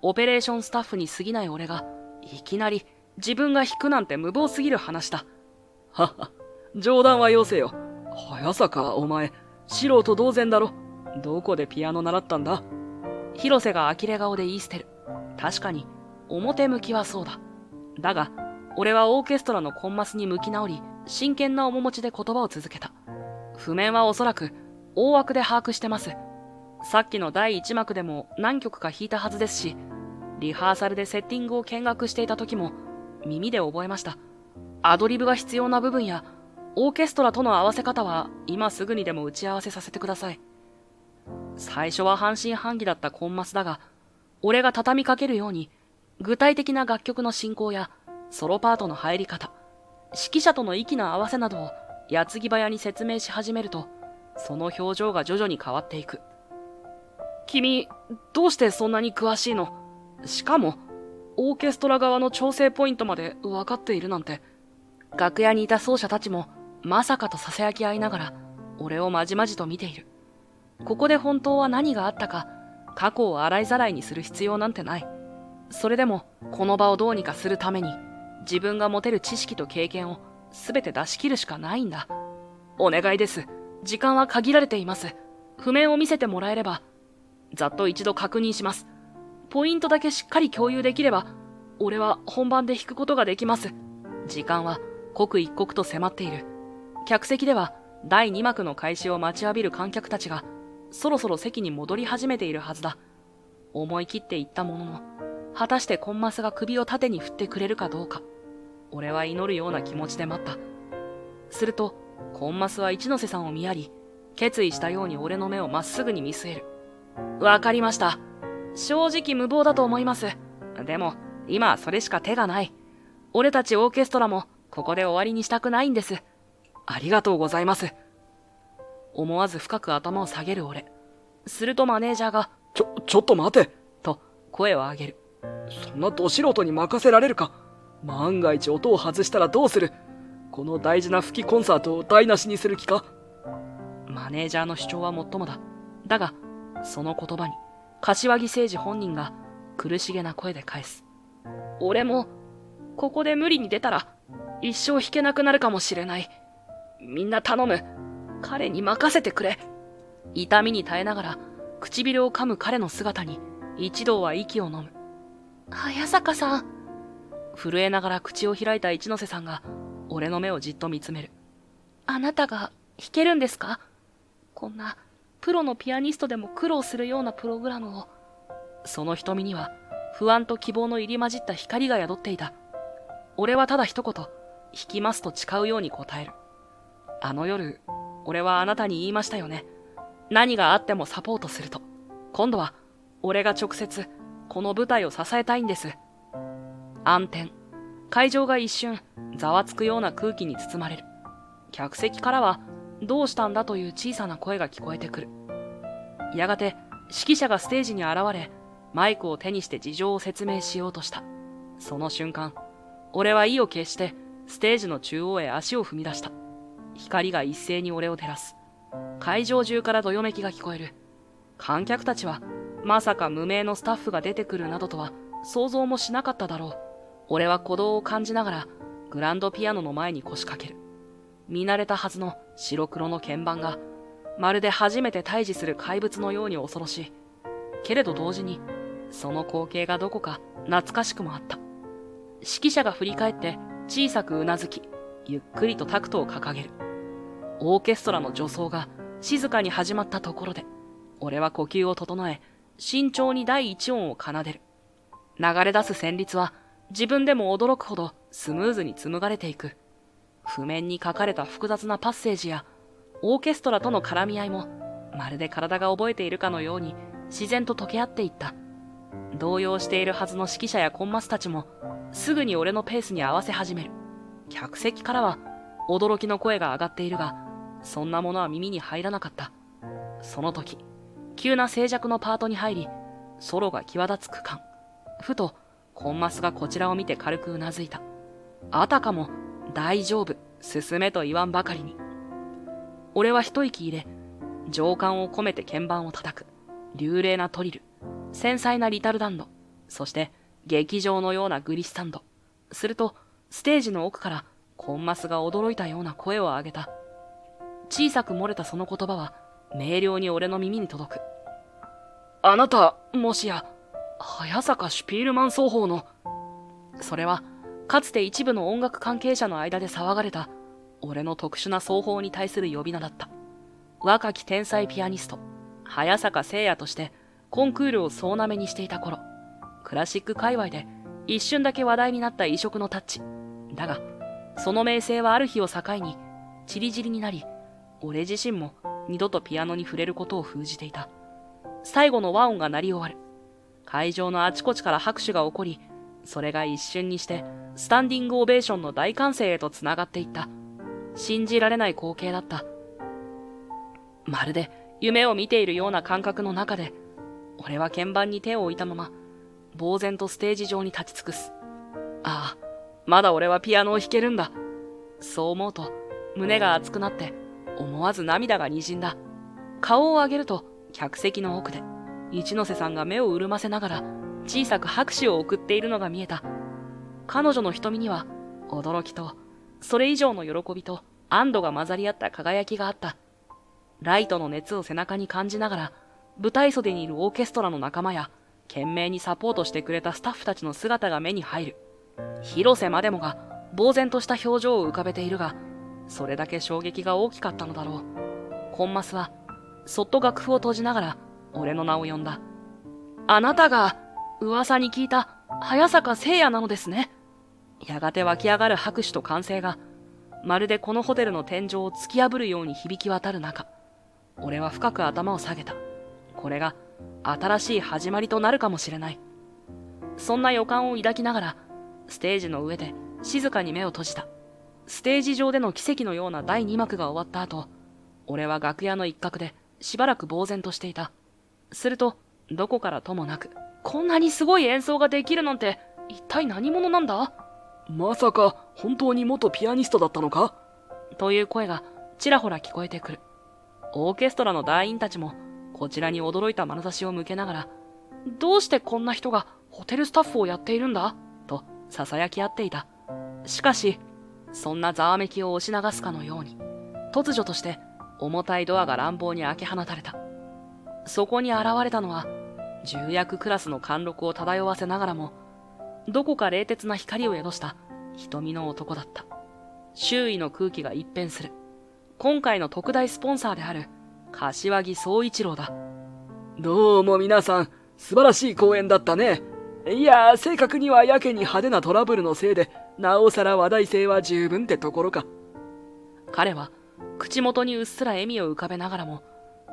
オペレーションスタッフに過ぎない俺が、いきなり自分が弾くなんて無謀すぎる話だ。はっは、冗談はよせよ。早坂、お前、素人同然だろ。どこでピアノ習ったんだ？広瀬が呆れ顔で言い捨てる。確かに、表向きはそうだ。だが、俺はオーケストラのコンマスに向き直り、真剣な面持ちで言葉を続けた。譜面はおそらく、大枠で把握してます。さっきの第1幕でも何曲か弾いたはずですし、リハーサルでセッティングを見学していた時も、耳で覚えました。アドリブが必要な部分や、オーケストラとの合わせ方は、今すぐにでも打ち合わせさせてください。最初は半信半疑だったコンマスだが、俺が畳みかけるように、具体的な楽曲の進行や、ソロパートの入り方、指揮者との息の合わせなどを矢継ぎ早に説明し始めると、その表情が徐々に変わっていく。君、どうしてそんなに詳しいの？しかも、オーケストラ側の調整ポイントまで分かっているなんて。楽屋にいた奏者たちも、まさかと囁き合いながら、俺をまじまじと見ている。ここで本当は何があったか、過去を洗いざらいにする必要なんてない。それでも、この場をどうにかするために、自分が持てる知識と経験を全て出し切るしかないんだ。お願いです。時間は限られています。譜面を見せてもらえれば、ざっと一度確認します。ポイントだけしっかり共有できれば、俺は本番で弾くことができます。時間は刻一刻と迫っている。客席では第2幕の開始を待ちわびる観客たちが、そろそろ席に戻り始めているはずだ。思い切って言ったものの、果たしてコンマスが首を縦に振ってくれるかどうか。俺は祈るような気持ちで待った。すると、コンマスは一ノ瀬さんを見やり、決意したように俺の目をまっすぐに見据える。わかりました。正直無謀だと思います。でも、今はそれしか手がない。俺たちオーケストラも、ここで終わりにしたくないんです。ありがとうございます。思わず深く頭を下げる俺。するとマネージャーが、ちょっと待てと声を上げる。そんなど素人に任せられるか。万が一音を外したらどうする？この大事な吹きコンサートを台無しにする気か？マネージャーの主張はもっともだ。だが、その言葉に、柏木誠二本人が苦しげな声で返す。俺も、ここで無理に出たら、一生弾けなくなるかもしれない。みんな頼む。彼に任せてくれ。痛みに耐えながら、唇を噛む彼の姿に、一同は息を飲む。早坂さん。震えながら口を開いた一ノ瀬さんが、俺の目をじっと見つめる。あなたが弾けるんですか？こんな、プロのピアニストでも苦労するようなプログラムを。その瞳には、不安と希望の入り混じった光が宿っていた。俺はただ一言、弾きますと誓うように答える。あの夜、俺はあなたに言いましたよね。何があってもサポートすると。今度は、俺が直接、この舞台を支えたいんです。暗転。会場が一瞬、ざわつくような空気に包まれる。客席からは、どうしたんだという小さな声が聞こえてくる。やがて、指揮者がステージに現れ、マイクを手にして事情を説明しようとした。その瞬間、俺は意を決して、ステージの中央へ足を踏み出した。光が一斉に俺を照らす。会場中からどよめきが聞こえる。観客たちは、まさか無名のスタッフが出てくるなどとは、想像もしなかっただろう。俺は鼓動を感じながら、グランドピアノの前に腰掛ける。見慣れたはずの白黒の鍵盤が、まるで初めて対峙する怪物のように恐ろしい。けれど同時に、その光景がどこか懐かしくもあった。指揮者が振り返って小さくうなずき、ゆっくりとタクトを掲げる。オーケストラの助走が静かに始まったところで、俺は呼吸を整え、慎重に第一音を奏でる。流れ出す旋律は自分でも驚くほどスムーズに紡がれていく。譜面に書かれた複雑なパッセージやオーケストラとの絡み合いも、まるで体が覚えているかのように自然と溶け合っていった。動揺しているはずの指揮者やコンマスたちも、すぐに俺のペースに合わせ始める。客席からは、驚きの声が上がっているが、そんなものは耳に入らなかった。その時、急な静寂のパートに入り、ソロが際立つ区間。ふと、コンマスがこちらを見て軽くうなずいた。あたかも、大丈夫、進めと言わんばかりに。俺は一息入れ、情感を込めて鍵盤を叩く。流麗なトリル、繊細なリタルダンド、そして劇場のようなグリスタンド。すると、ステージの奥からコンマスが驚いたような声を上げた。小さく漏れたその言葉は、明瞭に俺の耳に届く。あなた、もしや、早坂シュピールマン奏法の。それは、かつて一部の音楽関係者の間で騒がれた、俺の特殊な奏法に対する呼び名だった。若き天才ピアニスト、早坂聖也としてコンクールを総なめにしていた頃、クラシック界隈で一瞬だけ話題になった異色のタッチ。だが、その名声はある日を境に、散り散りになり、俺自身も二度とピアノに触れることを封じていた。最後の和音が鳴り終わる。会場のあちこちから拍手が起こり、それが一瞬にしてスタンディングオベーションの大歓声へとつながっていった。信じられない光景だった。まるで夢を見ているような感覚の中で、俺は鍵盤に手を置いたまま、呆然とステージ上に立ち尽くす。ああ、まだ俺はピアノを弾けるんだ。そう思うと、胸が熱くなって、思わず涙が滲んだ。顔を上げると、客席の奥で、一ノ瀬さんが目を潤ませながら、小さく拍手を送っているのが見えた。彼女の瞳には、驚きと、それ以上の喜びと安堵が混ざり合った輝きがあった。ライトの熱を背中に感じながら、舞台袖にいるオーケストラの仲間や、懸命にサポートしてくれたスタッフたちの姿が目に入る。広瀬までもが、呆然とした表情を浮かべているが、それだけ衝撃が大きかったのだろう。コンマスは、そっと楽譜を閉じながら、俺の名を呼んだ。あなたが、噂に聞いた、早坂聖也なのですね。やがて湧き上がる拍手と歓声が、まるでこのホテルの天井を突き破るように響き渡る中、俺は深く頭を下げた。これが、新しい始まりとなるかもしれない。そんな予感を抱きながら、ステージの上で静かに目を閉じた。ステージ上での奇跡のような第2幕が終わった後、俺は楽屋の一角でしばらく呆然としていた。すると、どこからともなく、こんなにすごい演奏ができるなんて、一体何者なんだ？まさか、本当に元ピアニストだったのか？という声がちらほら聞こえてくる。オーケストラの団員たちも、こちらに驚いた眼差しを向けながら、どうしてこんな人がホテルスタッフをやっているんだ？と囁き合っていた。しかし、そんなざわめきを押し流すかのように、突如として重たいドアが乱暴に開け放たれた。そこに現れたのは、重役クラスの貫禄を漂わせながらも、どこか冷徹な光を宿した瞳の男だった。周囲の空気が一変する。今回の特大スポンサーである柏木宗一郎だ。どうも皆さん、素晴らしい公演だったね。いや、正確にはやけに派手なトラブルのせいで、なおさら話題性は十分ってところか。彼は口元にうっすら笑みを浮かべながらも、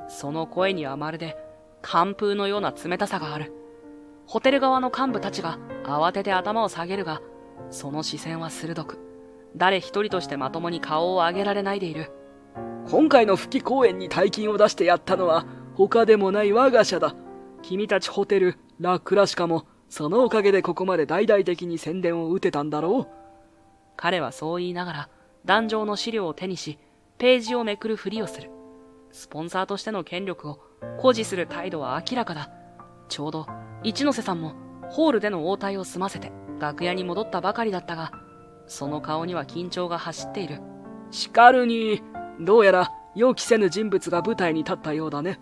その声にはまるで寒風のような冷たさがある。ホテル側の幹部たちが慌てて頭を下げるが、その視線は鋭く、誰一人としてまともに顔を上げられないでいる。今回の復帰公演に大金を出してやったのは他でもない我が社だ。君たちホテルラ・クラシカもそのおかげでここまで大々的に宣伝を打てたんだろう。彼はそう言いながら壇上の資料を手にし、ページをめくるふりをする。スポンサーとしての権力を誇示する態度は明らかだ。ちょうど一ノ瀬さんもホールでの応対を済ませて楽屋に戻ったばかりだったが、その顔には緊張が走っている。しかるに、どうやら予期せぬ人物が舞台に立ったようだね。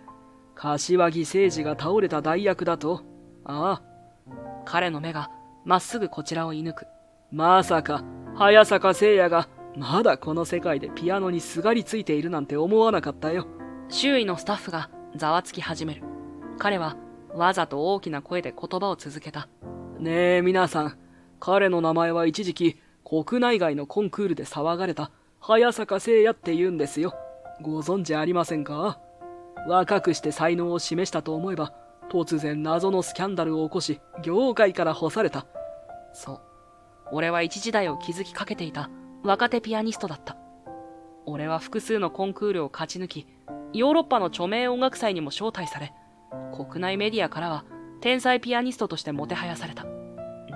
柏木誠二が倒れた代役だと。ああ。彼の目がまっすぐこちらを射抜く。まさか早坂聖也がまだこの世界でピアノにすがりついているなんて思わなかったよ。周囲のスタッフがざわつき始める。彼はわざと大きな声で言葉を続けた。ねえ皆さん、彼の名前は一時期国内外のコンクールで騒がれた早坂聖也って言うんですよ。ご存知ありませんか？若くして才能を示したと思えば、突然謎のスキャンダルを起こし、業界から干された。そう。俺は一時代を築きかけていた若手ピアニストだった。俺は複数のコンクールを勝ち抜き、ヨーロッパの著名音楽祭にも招待され、国内メディアからは天才ピアニストとしてもてはやされた。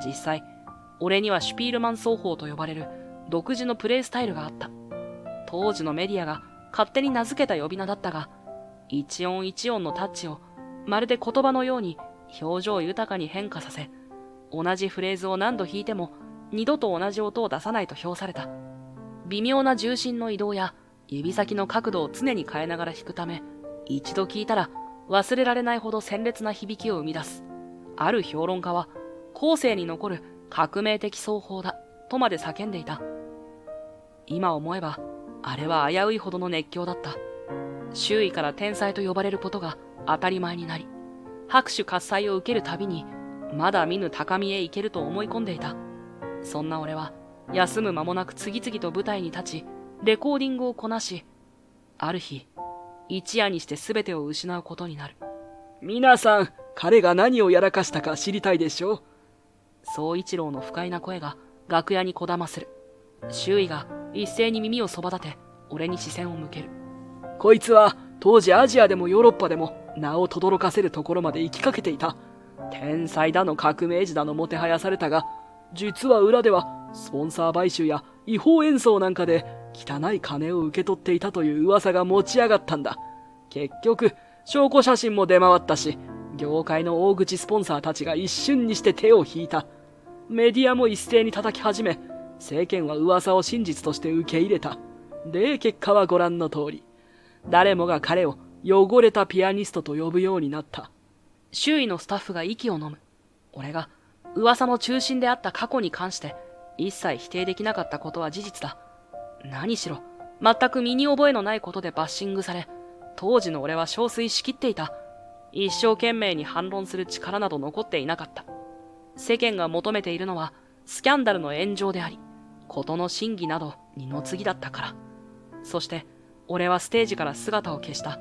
実際、俺にはシュピールマン奏法と呼ばれる独自のプレイスタイルがあった。当時のメディアが勝手に名付けた呼び名だったが、一音一音のタッチをまるで言葉のように表情豊かに変化させ、同じフレーズを何度弾いても二度と同じ音を出さないと評された。微妙な重心の移動や指先の角度を常に変えながら弾くため、一度聴いたら忘れられないほど鮮烈な響きを生み出す。ある評論家は後世に残る革命的奏法だとまで叫んでいた。今思えばあれは危ういほどの熱狂だった。周囲から天才と呼ばれることが当たり前になり、拍手喝采を受けるたびにまだ見ぬ高みへ行けると思い込んでいた。そんな俺は休む間もなく次々と舞台に立ち、レコーディングをこなし、ある日一夜にして全てを失うことになる。皆さん、彼が何をやらかしたか知りたいでしょう。宗一郎の不快な声が楽屋にこだまする。周囲が一斉に耳をそば立て、俺に視線を向ける。こいつは当時アジアでもヨーロッパでも名を轟かせるところまで行きかけていた。天才だの革命児だのもてはやされたが、実は裏ではスポンサー買収や違法演奏なんかで汚い金を受け取っていたという噂が持ち上がったんだ。結局証拠写真も出回ったし、業界の大口スポンサーたちが一瞬にして手を引いた。メディアも一斉に叩き始め、世間は噂を真実として受け入れた。で、結果はご覧の通り。誰もが彼を汚れたピアニストと呼ぶようになった。周囲のスタッフが息を飲む。俺が噂の中心であった過去に関して一切否定できなかったことは事実だ。何しろ全く身に覚えのないことでバッシングされ、当時の俺は憔悴しきっていた。一生懸命に反論する力など残っていなかった。世間が求めているのはスキャンダルの炎上であり、事の真偽など二の次だったから。そして俺はステージから姿を消した。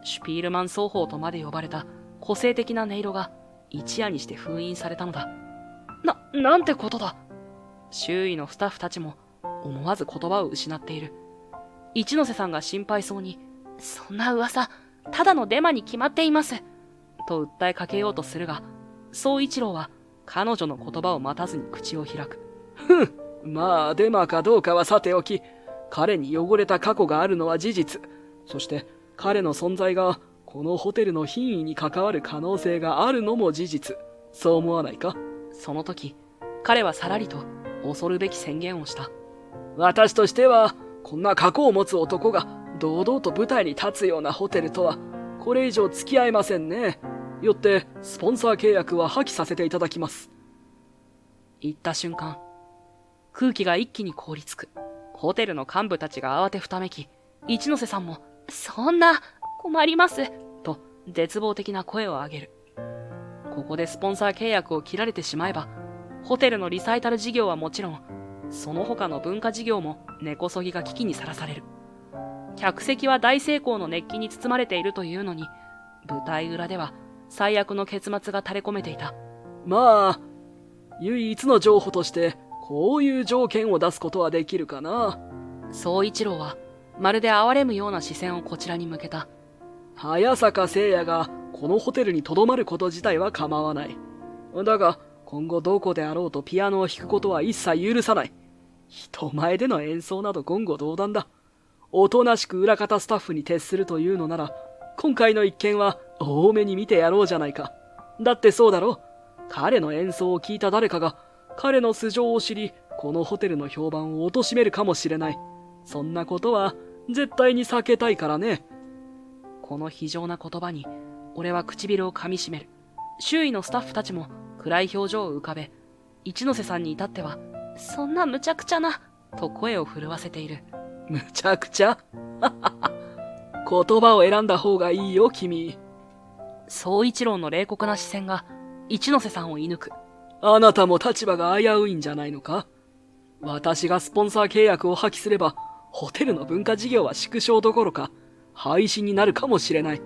シュピールマン奏法とまで呼ばれた個性的な音色が一夜にして封印されたのだ。なんてことだ。周囲のスタッフたちも思わず言葉を失っている。一ノ瀬さんが心配そうに、そんな噂、ただのデマに決まっています。と訴えかけようとするが、宗一郎は彼女の言葉を待たずに口を開く。まあデマかどうかはさておき、彼に汚れた過去があるのは事実。そして彼の存在がこのホテルの品位に関わる可能性があるのも事実。そう思わないか？その時、彼はさらりと恐るべき宣言をした。私としては、こんな過去を持つ男が堂々と舞台に立つようなホテルとは、これ以上付き合えませんね。よって、スポンサー契約は破棄させていただきます。言った瞬間、空気が一気に凍りつく。ホテルの幹部たちが慌てふためき、一ノ瀬さんも、そんな、困ります、と絶望的な声を上げる。ここでスポンサー契約を切られてしまえば、ホテルのリサイタル事業はもちろん、その他の文化事業も根こそぎが危機にさらされる。客席は大成功の熱気に包まれているというのに、舞台裏では最悪の結末が垂れ込めていた。まあ、唯一の譲歩として、こういう条件を出すことはできるかな。宗一郎は、まるで哀れむような視線をこちらに向けた。早坂聖也がこのホテルに留まること自体は構わない。だが、今後どこであろうとピアノを弾くことは一切許さない。人前での演奏など言語道断だ。おとなしく裏方スタッフに徹するというのなら、今回の一件は多めに見てやろうじゃないか。だってそうだろ。彼の演奏を聞いた誰かが、彼の素性を知り、このホテルの評判を貶めるかもしれない。そんなことは絶対に避けたいからね。この非常な言葉に、俺は唇を噛みしめる。周囲のスタッフたちも暗い表情を浮かべ、一ノ瀬さんに至っては、そんな無茶苦茶な、と声を震わせている。むちゃくちゃ言葉を選んだ方がいいよ、君。宗一郎の冷酷な視線が一ノ瀬さんを射抜く。あなたも立場が危ういんじゃないのか？私がスポンサー契約を破棄すれば、ホテルの文化事業は縮小どころか廃止になるかもしれない。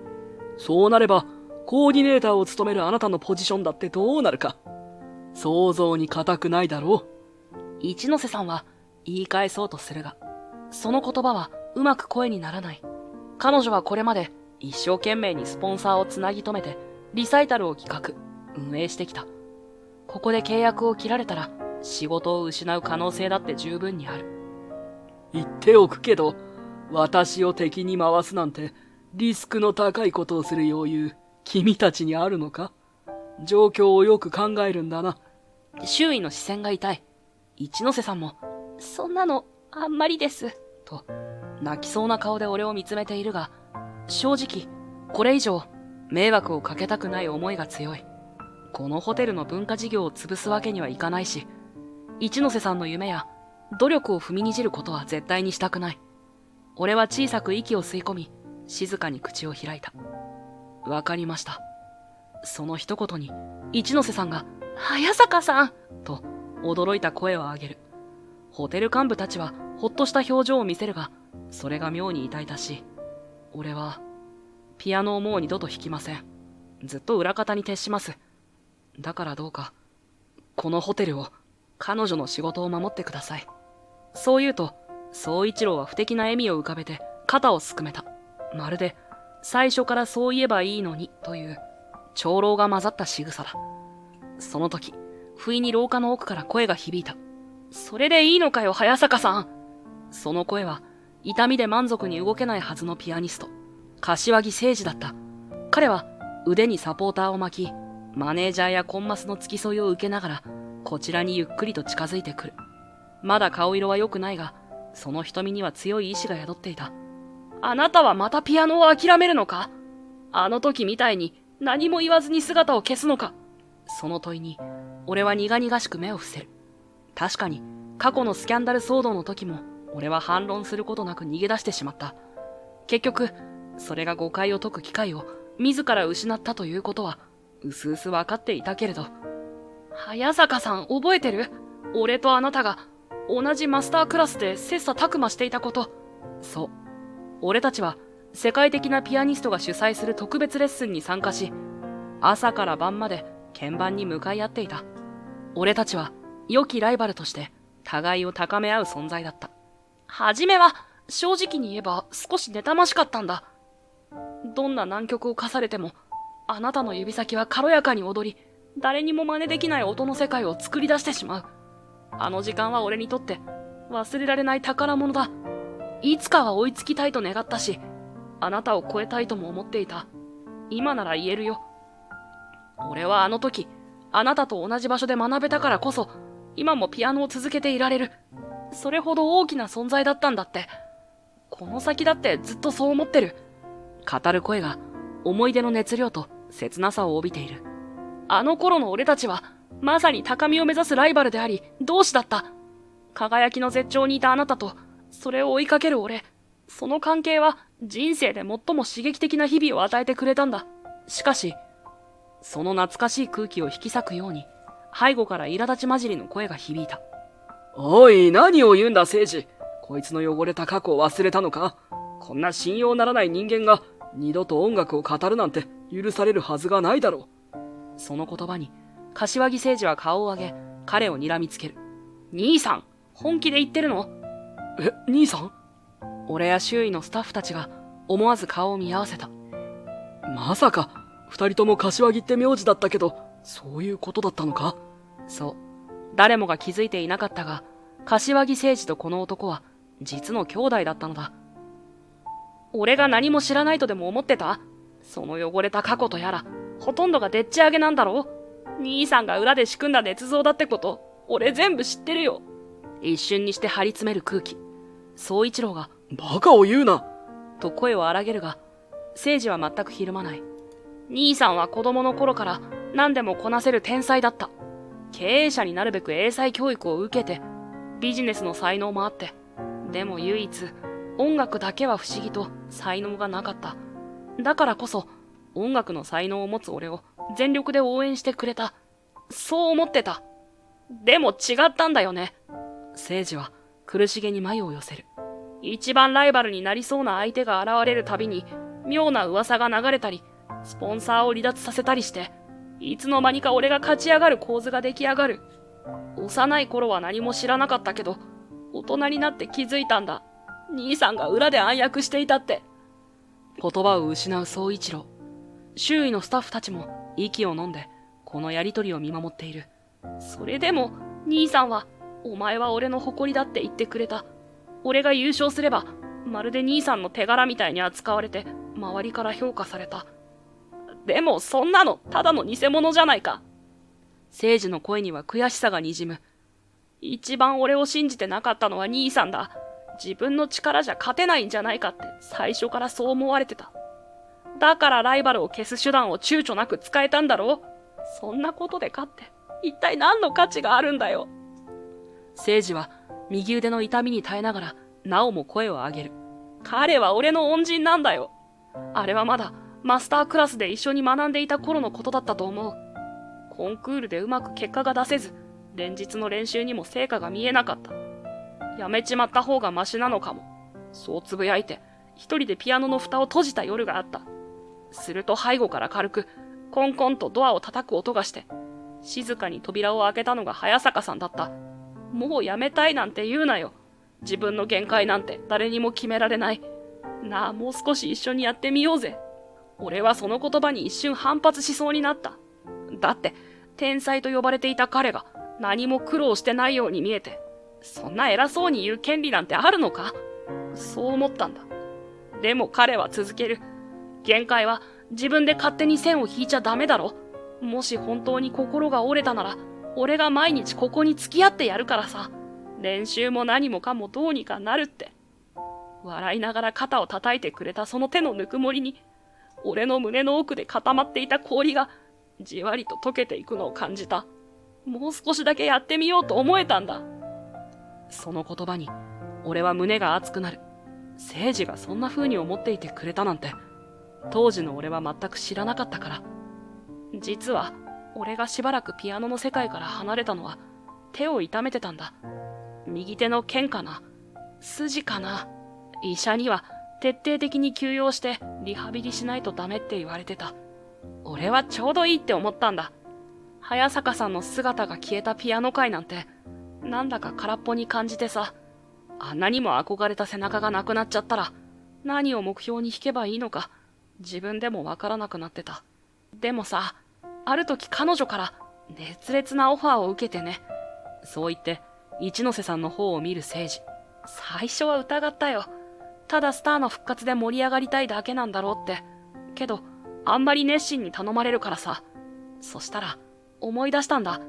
そうなればコーディネーターを務めるあなたのポジションだってどうなるか。想像に難くないだろう。一ノ瀬さんは言い返そうとするが、その言葉はうまく声にならない。彼女はこれまで一生懸命にスポンサーをつなぎ止めてリサイタルを企画、運営してきた。ここで契約を切られたら仕事を失う可能性だって十分にある。言っておくけど、私を敵に回すなんてリスクの高いことをする余裕、君たちにあるのか？状況をよく考えるんだな。周囲の視線が痛い。一ノ瀬さんも、そんなのあんまりです、と泣きそうな顔で俺を見つめているが、正直これ以上迷惑をかけたくない思いが強い。このホテルの文化事業を潰すわけにはいかないし、一ノ瀬さんの夢や努力を踏みにじることは絶対にしたくない。俺は小さく息を吸い込み、静かに口を開いた。わかりました。その一言に一ノ瀬さんが早坂さんと驚いた声を上げる。ホテル幹部たちはほっとした表情を見せるが、それが妙に痛々しい。俺はピアノをもう二度と弾きません。ずっと裏方に徹します。だからどうかこのホテルを、彼女の仕事を守ってください。そう言うと宗一郎は不敵な笑みを浮かべて肩をすくめた。まるで最初からそう言えばいいのにという長老が混ざった仕草だ。その時不意に廊下の奥から声が響いた。それでいいのかよ早坂さん。その声は痛みで満足に動けないはずのピアニスト柏木誠二だった。彼は腕にサポーターを巻き、マネージャーやコンマスの付き添いを受けながらこちらにゆっくりと近づいてくる。まだ顔色は良くないが、その瞳には強い意志が宿っていた。あなたはまたピアノを諦めるのか？あの時みたいに何も言わずに姿を消すのか？その問いに俺は苦々しく目を伏せる。確かに過去のスキャンダル騒動の時も俺は反論することなく逃げ出してしまった。結局それが誤解を解く機会を自ら失ったということはうすうす分かっていたけれど。早坂さん覚えてる？俺とあなたが同じマスタークラスで切磋琢磨していたこと。そう。俺たちは世界的なピアニストが主催する特別レッスンに参加し、朝から晩まで鍵盤に向かい合っていた。俺たちは良きライバルとして互いを高め合う存在だった。はじめは正直に言えば少し妬ましかったんだ。どんな難曲を課されても、あなたの指先は軽やかに踊り、誰にも真似できない音の世界を作り出してしまう。あの時間は俺にとって忘れられない宝物だ。いつかは追いつきたいと願ったし、あなたを超えたいとも思っていた。今なら言えるよ。俺はあの時、あなたと同じ場所で学べたからこそ、今もピアノを続けていられる。それほど大きな存在だったんだって。この先だってずっとそう思ってる。語る声が思い出の熱量と切なさを帯びている。あの頃の俺たちはまさに高みを目指すライバルであり同志だった。輝きの絶頂にいたあなたとそれを追いかける俺。その関係は人生で最も刺激的な日々を与えてくれたんだ。しかしその懐かしい空気を引き裂くように背後から苛立ち混じりの声が響いた。おい、何を言うんだ誠司。こいつの汚れた過去を忘れたのか？こんな信用ならない人間が二度と音楽を語るなんて許されるはずがないだろう。その言葉に柏木誠二は顔を上げ彼を睨みつける。兄さん、本気で言ってるの？兄さん？俺や周囲のスタッフたちが思わず顔を見合わせた。まさか二人とも柏木って名字だったけど、そういうことだったのか？そう。誰もが気づいていなかったが、柏木誠二とこの男は実の兄弟だったのだ。俺が何も知らないとでも思ってた？その汚れた過去とやら、ほとんどがでっち上げなんだろう？兄さんが裏で仕組んだ捏造だってこと、俺全部知ってるよ。一瞬にして張り詰める空気。宗一郎が、バカを言うなと声を荒げるが、誠司は全くひるまない。兄さんは子供の頃から何でもこなせる天才だった。経営者になるべく英才教育を受けて、ビジネスの才能もあって、でも唯一、音楽だけは不思議と才能がなかった。だからこそ、音楽の才能を持つ俺を全力で応援してくれた。そう思ってた。でも違ったんだよね。誠司は苦しげに眉を寄せる。一番ライバルになりそうな相手が現れるたびに、妙な噂が流れたり、スポンサーを離脱させたりして、いつの間にか俺が勝ち上がる構図が出来上がる。幼い頃は何も知らなかったけど、大人になって気づいたんだ。兄さんが裏で暗躍していたって。言葉を失う宗一郎。周囲のスタッフたちも息を飲んで、このやりとりを見守っている。それでも、兄さんは、お前は俺の誇りだって言ってくれた。俺が優勝すれば、まるで兄さんの手柄みたいに扱われて、周りから評価された。でも、そんなの、ただの偽物じゃないか。聖司の声には悔しさがにじむ。一番俺を信じてなかったのは兄さんだ。自分の力じゃ勝てないんじゃないかって最初からそう思われてた。だからライバルを消す手段を躊躇なく使えたんだろう。そんなことで勝って、一体何の価値があるんだよ。聖司は右腕の痛みに耐えながら、なおも声を上げる。彼は俺の恩人なんだよ。あれはまだマスタークラスで一緒に学んでいた頃のことだったと思う。コンクールでうまく結果が出せず、連日の練習にも成果が見えなかった。やめちまった方がマシなのかも。そうつぶやいて、一人でピアノの蓋を閉じた夜があった。すると背後から軽く、コンコンとドアを叩く音がして、静かに扉を開けたのが早坂さんだった。もうやめたいなんて言うなよ。自分の限界なんて誰にも決められない。なあ、もう少し一緒にやってみようぜ。俺はその言葉に一瞬反発しそうになった。だって、天才と呼ばれていた彼が何も苦労してないように見えて、そんな偉そうに言う権利なんてあるのか？そう思ったんだ。でも彼は続ける。限界は自分で勝手に線を引いちゃダメだろ。もし本当に心が折れたなら、俺が毎日ここに付き合ってやるからさ。練習も何もかもどうにかなるって。笑いながら肩を叩いてくれたその手のぬくもりに、俺の胸の奥で固まっていた氷がじわりと溶けていくのを感じた。もう少しだけやってみようと思えたんだ。その言葉に俺は胸が熱くなる。聖司がそんな風に思っていてくれたなんて、当時の俺は全く知らなかったから。実は俺がしばらくピアノの世界から離れたのは手を痛めてたんだ。右手の腱かな、筋かな。医者には徹底的に休養してリハビリしないとダメって言われてた。俺はちょうどいいって思ったんだ。早坂さんの姿が消えたピアノ界なんてなんだか空っぽに感じてさ。あんなにも憧れた背中がなくなっちゃったら何を目標に弾けばいいのか自分でもわからなくなってた。でもさ、ある時彼女から熱烈なオファーを受けてね。そう言って一ノ瀬さんの方を見る聖司。最初は疑ったよ。ただスターの復活で盛り上がりたいだけなんだろうって。けどあんまり熱心に頼まれるからさ。そしたら思い出したんだ。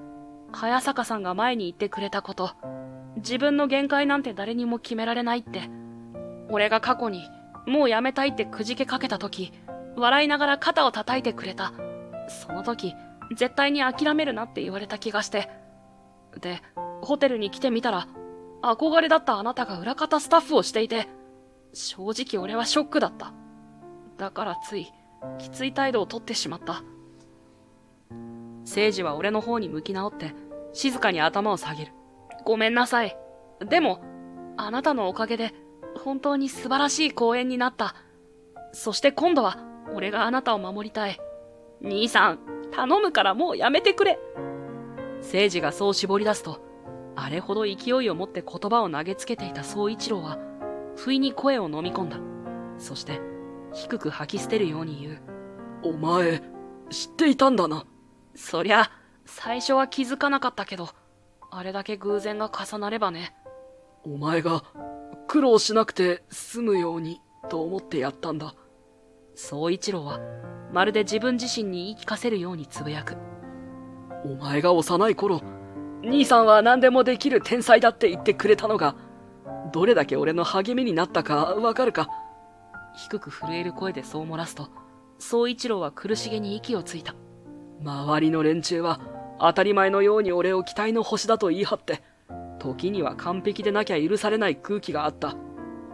早坂さんが前に言ってくれたこと。自分の限界なんて誰にも決められないって。俺が過去にもうやめたいってくじけかけた時、笑いながら肩を叩いてくれた。その時絶対に諦めるなって言われた気がして。で、ホテルに来てみたら憧れだったあなたが裏方スタッフをしていて、正直俺はショックだった。だからついきつい態度をとってしまった。聖司は俺の方に向き直って静かに頭を下げる。ごめんなさい。でもあなたのおかげで本当に素晴らしい公演になった。そして今度は俺があなたを守りたい。兄さん、頼むからもうやめてくれ。聖司がそう絞り出すと、あれほど勢いを持って言葉を投げつけていた宗一郎は不意に声を飲み込んだ。そして低く吐き捨てるように言う。お前、知っていたんだな。そりゃ、最初は気づかなかったけど、あれだけ偶然が重なればね。お前が苦労しなくて済むようにと思ってやったんだ。宗一郎はまるで自分自身に言い聞かせるようにつぶやく。お前が幼い頃、兄さんは何でもできる天才だって言ってくれたのが、どれだけ俺の励みになったかわかるか。低く震える声でそう漏らすと、宗一郎は苦しげに息をついた。周りの連中は当たり前のように俺を期待の星だと言い張って、時には完璧でなきゃ許されない空気があった。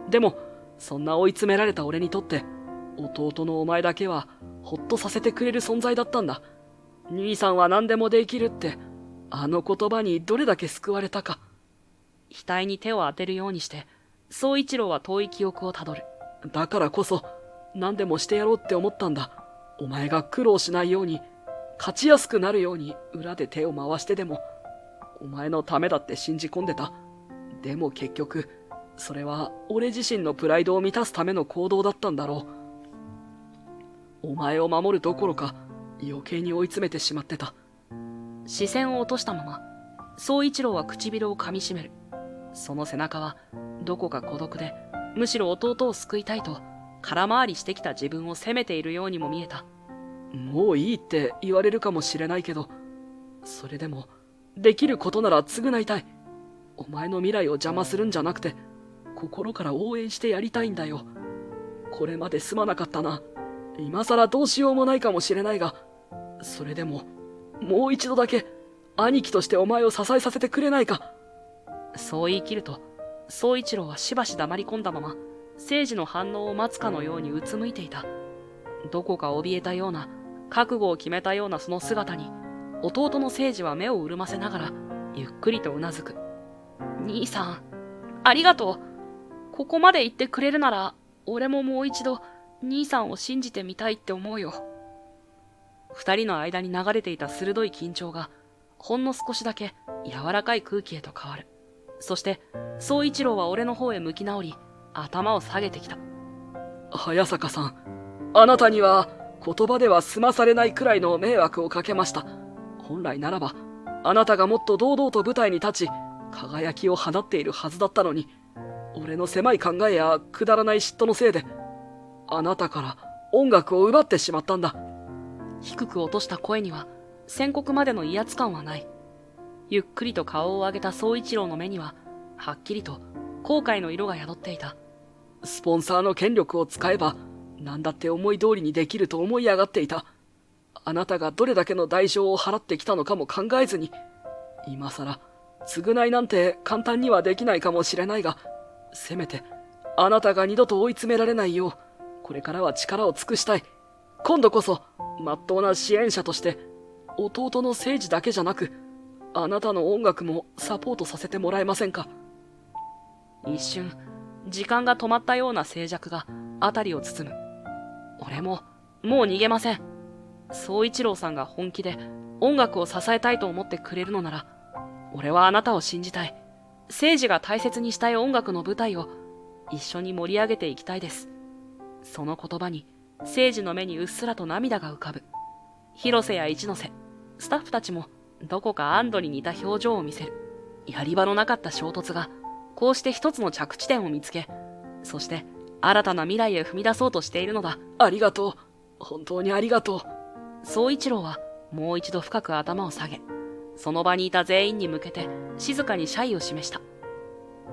でもそんな追い詰められた俺にとって、弟のお前だけはほっとさせてくれる存在だったんだ。兄さんは何でもできるって、あの言葉にどれだけ救われたか。額に手を当てるようにして宗一郎は遠い記憶をたどる。だからこそ、何でもしてやろうって思ったんだ。お前が苦労しないように、勝ちやすくなるように裏で手を回してでも、お前のためだって信じ込んでた。でも結局、それは俺自身のプライドを満たすための行動だったんだろう。お前を守るどころか、余計に追い詰めてしまってた。視線を落としたまま、宗一郎は唇を噛みしめる。その背中は、どこか孤独で、むしろ弟を救いたいと、空回りしてきた自分を責めているようにも見えた。もういいって言われるかもしれないけど、それでも、できることなら償いたい。お前の未来を邪魔するんじゃなくて、心から応援してやりたいんだよ。これまですまなかったな。今さらどうしようもないかもしれないが、それでも、もう一度だけ、兄貴としてお前を支えさせてくれないか。そう言い切ると、宗一郎はしばし黙り込んだまま、聖司の反応を待つかのようにうつむいていた。どこか怯えたような、覚悟を決めたようなその姿に、弟の聖司は目を潤ませながら、ゆっくりとうなずく。兄さん、ありがとう。ここまで言ってくれるなら、俺ももう一度、兄さんを信じてみたいって思うよ。二人の間に流れていた鋭い緊張が、ほんの少しだけ柔らかい空気へと変わる。そして、宗一郎は俺の方へ向き直り、頭を下げてきた。早坂さん、あなたには言葉では済まされないくらいの迷惑をかけました。本来ならば、あなたがもっと堂々と舞台に立ち、輝きを放っているはずだったのに、俺の狭い考えやくだらない嫉妬のせいで、あなたから音楽を奪ってしまったんだ。低く落とした声には、宣告までの威圧感はない。ゆっくりと顔を上げた宗一郎の目には、はっきりと後悔の色が宿っていた。スポンサーの権力を使えば、何だって思い通りにできると思い上がっていた。あなたがどれだけの代償を払ってきたのかも考えずに、今さら、償いなんて簡単にはできないかもしれないが、せめて、あなたが二度と追い詰められないよう、これからは力を尽くしたい。今度こそ、まっとうな支援者として、弟の聖司だけじゃなく、あなたの音楽もサポートさせてもらえませんか。一瞬、時間が止まったような静寂が辺りを包む。俺も、もう逃げません。宗一郎さんが本気で音楽を支えたいと思ってくれるのなら、俺はあなたを信じたい。聖司が大切にしたい音楽の舞台を一緒に盛り上げていきたいです。その言葉に、聖司の目にうっすらと涙が浮かぶ。広瀬や一ノ瀬、スタッフたちもどこか安堵に似た表情を見せる。やり場のなかった衝突が、こうして一つの着地点を見つけ、そして新たな未来へ踏み出そうとしているのだ。ありがとう。本当にありがとう。宗一郎はもう一度深く頭を下げ、その場にいた全員に向けて静かに謝意を示した。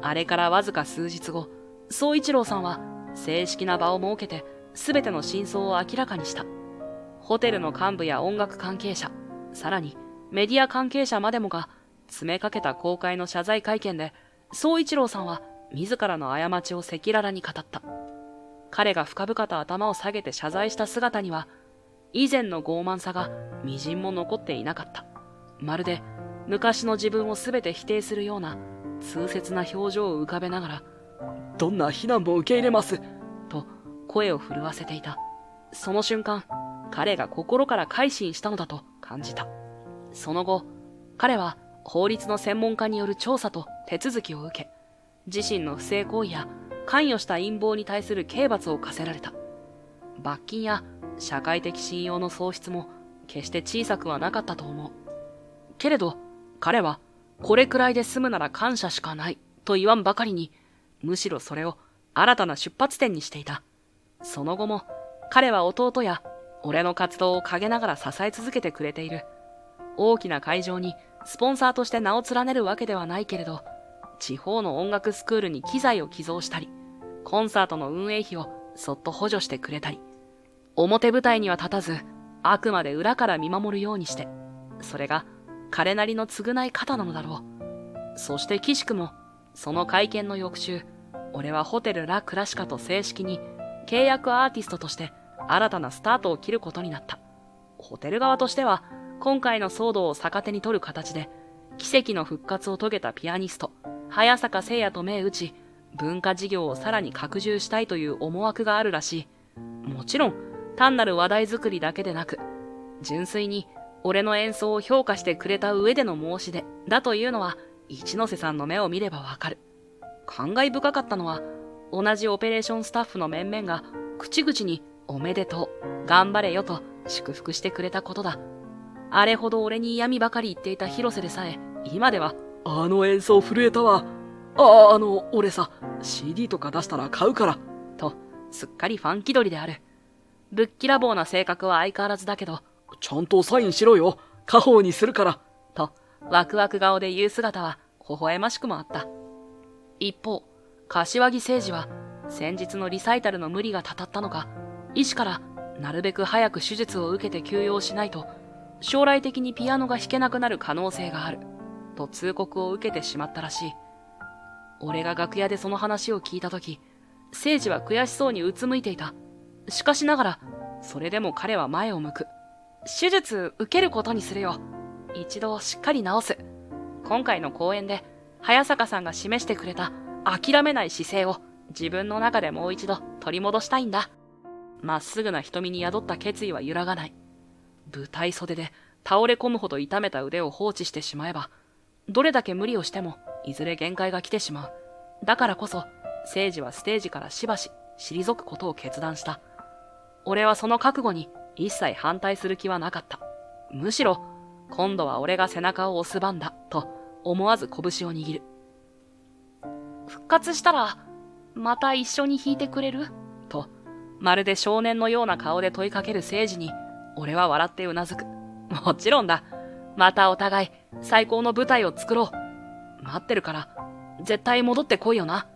あれからわずか数日後、宗一郎さんは正式な場を設けて全ての真相を明らかにした。ホテルの幹部や音楽関係者、さらにメディア関係者までもが詰めかけた公開の謝罪会見で、宗一郎さんは自らの過ちを赤裸々に語った。彼が深々と頭を下げて謝罪した姿には、以前の傲慢さが微塵も残っていなかった。まるで昔の自分を全て否定するような痛切な表情を浮かべながら、どんな非難も受け入れます、と声を震わせていた。その瞬間、彼が心から改心したのだと感じた。その後、彼は法律の専門家による調査と手続きを受け、自身の不正行為や関与した陰謀に対する刑罰を課せられた。罰金や社会的信用の喪失も決して小さくはなかったと思う。けれど、彼はこれくらいで済むなら感謝しかないと言わんばかりに、むしろそれを新たな出発点にしていた。その後も彼は弟や俺の活動を陰ながら支え続けてくれている。大きな会場にスポンサーとして名を連ねるわけではないけれど、地方の音楽スクールに機材を寄贈したり、コンサートの運営費をそっと補助してくれたり、表舞台には立たず、あくまで裏から見守るようにして、それが彼なりの償い方なのだろう。そして岸くも、その会見の翌週、俺はホテルラ・クラシカと正式に契約アーティストとして新たなスタートを切ることになった。ホテル側としては、今回の騒動を逆手に取る形で、奇跡の復活を遂げたピアニスト、早坂聖也と銘打ち、文化事業をさらに拡充したいという思惑があるらしい。もちろん、単なる話題作りだけでなく、純粋に俺の演奏を評価してくれた上での申し出だというのは、一ノ瀬さんの目を見ればわかる。感慨深かったのは、同じオペレーションスタッフの面々が口々におめでとう、頑張れよと祝福してくれたことだ。あれほど俺に嫌味ばかり言っていた広瀬でさえ、今では、あの演奏震えたわ。俺さ、CD とか出したら買うから。と、すっかりファン気取りである。ぶっきらぼうな性格は相変わらずだけど、ちゃんとサインしろよ。家宝にするから。と、ワクワク顔で言う姿は、微笑ましくもあった。一方、柏木誠二は、先日のリサイタルの無理がたたったのか、医師から、なるべく早く手術を受けて休養しないと、将来的にピアノが弾けなくなる可能性がある、と通告を受けてしまったらしい。俺が楽屋でその話を聞いたとき、誠二は悔しそうにうつむいていた。しかしながら、それでも彼は前を向く。手術受けることにするよ。一度しっかり治す。今回の公演で、早坂さんが示してくれた諦めない姿勢を自分の中でもう一度取り戻したいんだ。まっすぐな瞳に宿った決意は揺らがない。舞台袖で倒れ込むほど痛めた腕を放置してしまえば、どれだけ無理をしてもいずれ限界が来てしまう。だからこそ、誠治はステージからしばし退くことを決断した。俺はその覚悟に一切反対する気はなかった。むしろ、今度は俺が背中を押す番だ、と思わず拳を握る。復活したら、また一緒に弾いてくれる？と、まるで少年のような顔で問いかける誠治に、俺は笑ってうなずく。もちろんだ。またお互い、最高の舞台を作ろう。待ってるから、絶対戻ってこいよな。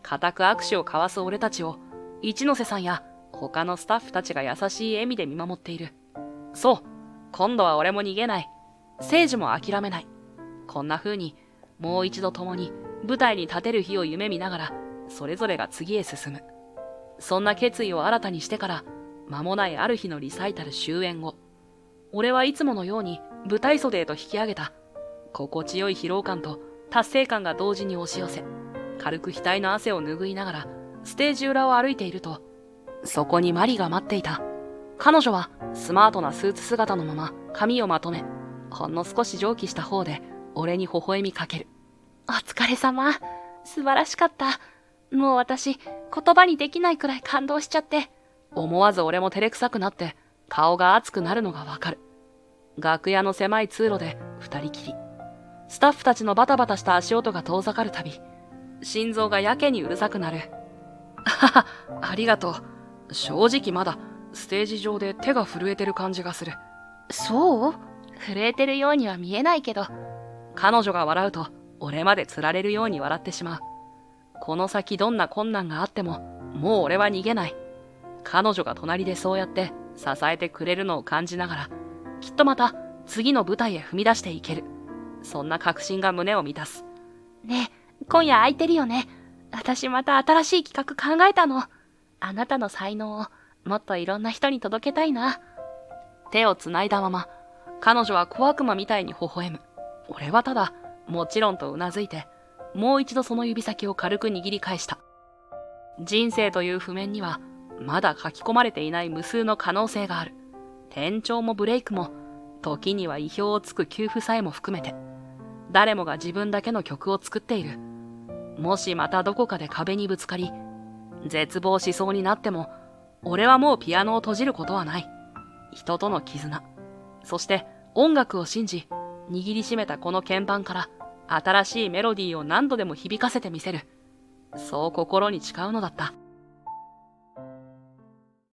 固く握手を交わす俺たちを、一ノ瀬さんや他のスタッフたちが優しい笑みで見守っている。そう、今度は俺も逃げない。誠治も諦めない。こんな風に、もう一度共に舞台に立てる日を夢見ながら、それぞれが次へ進む。そんな決意を新たにしてから、間もないある日のリサイタル終演後、俺はいつものように舞台袖へと引き上げた。心地よい疲労感と達成感が同時に押し寄せ、軽く額の汗を拭いながらステージ裏を歩いていると、そこにマリが待っていた。彼女はスマートなスーツ姿のまま髪をまとめ、ほんの少し蒸気した方で俺に微笑みかける。お疲れ様。素晴らしかった。もう私、言葉にできないくらい感動しちゃって。思わず俺も照れくさくなって顔が熱くなるのがわかる。楽屋の狭い通路で二人きり。スタッフたちのバタバタした足音が遠ざかるたび、心臓がやけにうるさくなる。ありがとう。正直まだステージ上で手が震えてる感じがする。そう？震えてるようには見えないけど。彼女が笑うと俺までつられるように笑ってしまう。この先どんな困難があっても、もう俺は逃げない。彼女が隣でそうやって支えてくれるのを感じながら、きっとまた次の舞台へ踏み出していける。そんな確信が胸を満たす。ねえ、今夜空いてるよね。私また新しい企画考えたの。あなたの才能をもっといろんな人に届けたいな。手をつないだまま、彼女は小悪魔みたいに微笑む。俺はただ、もちろんとうなずいて、もう一度その指先を軽く握り返した。人生という譜面には、まだ書き込まれていない無数の可能性がある。転調もブレイクも、時には意表をつく給付さえも含めて、誰もが自分だけの曲を作っている。もしまたどこかで壁にぶつかり、絶望しそうになっても、俺はもうピアノを閉じることはない。人との絆、そして音楽を信じ、握りしめたこの鍵盤から新しいメロディーを何度でも響かせてみせる。そう心に誓うのだった。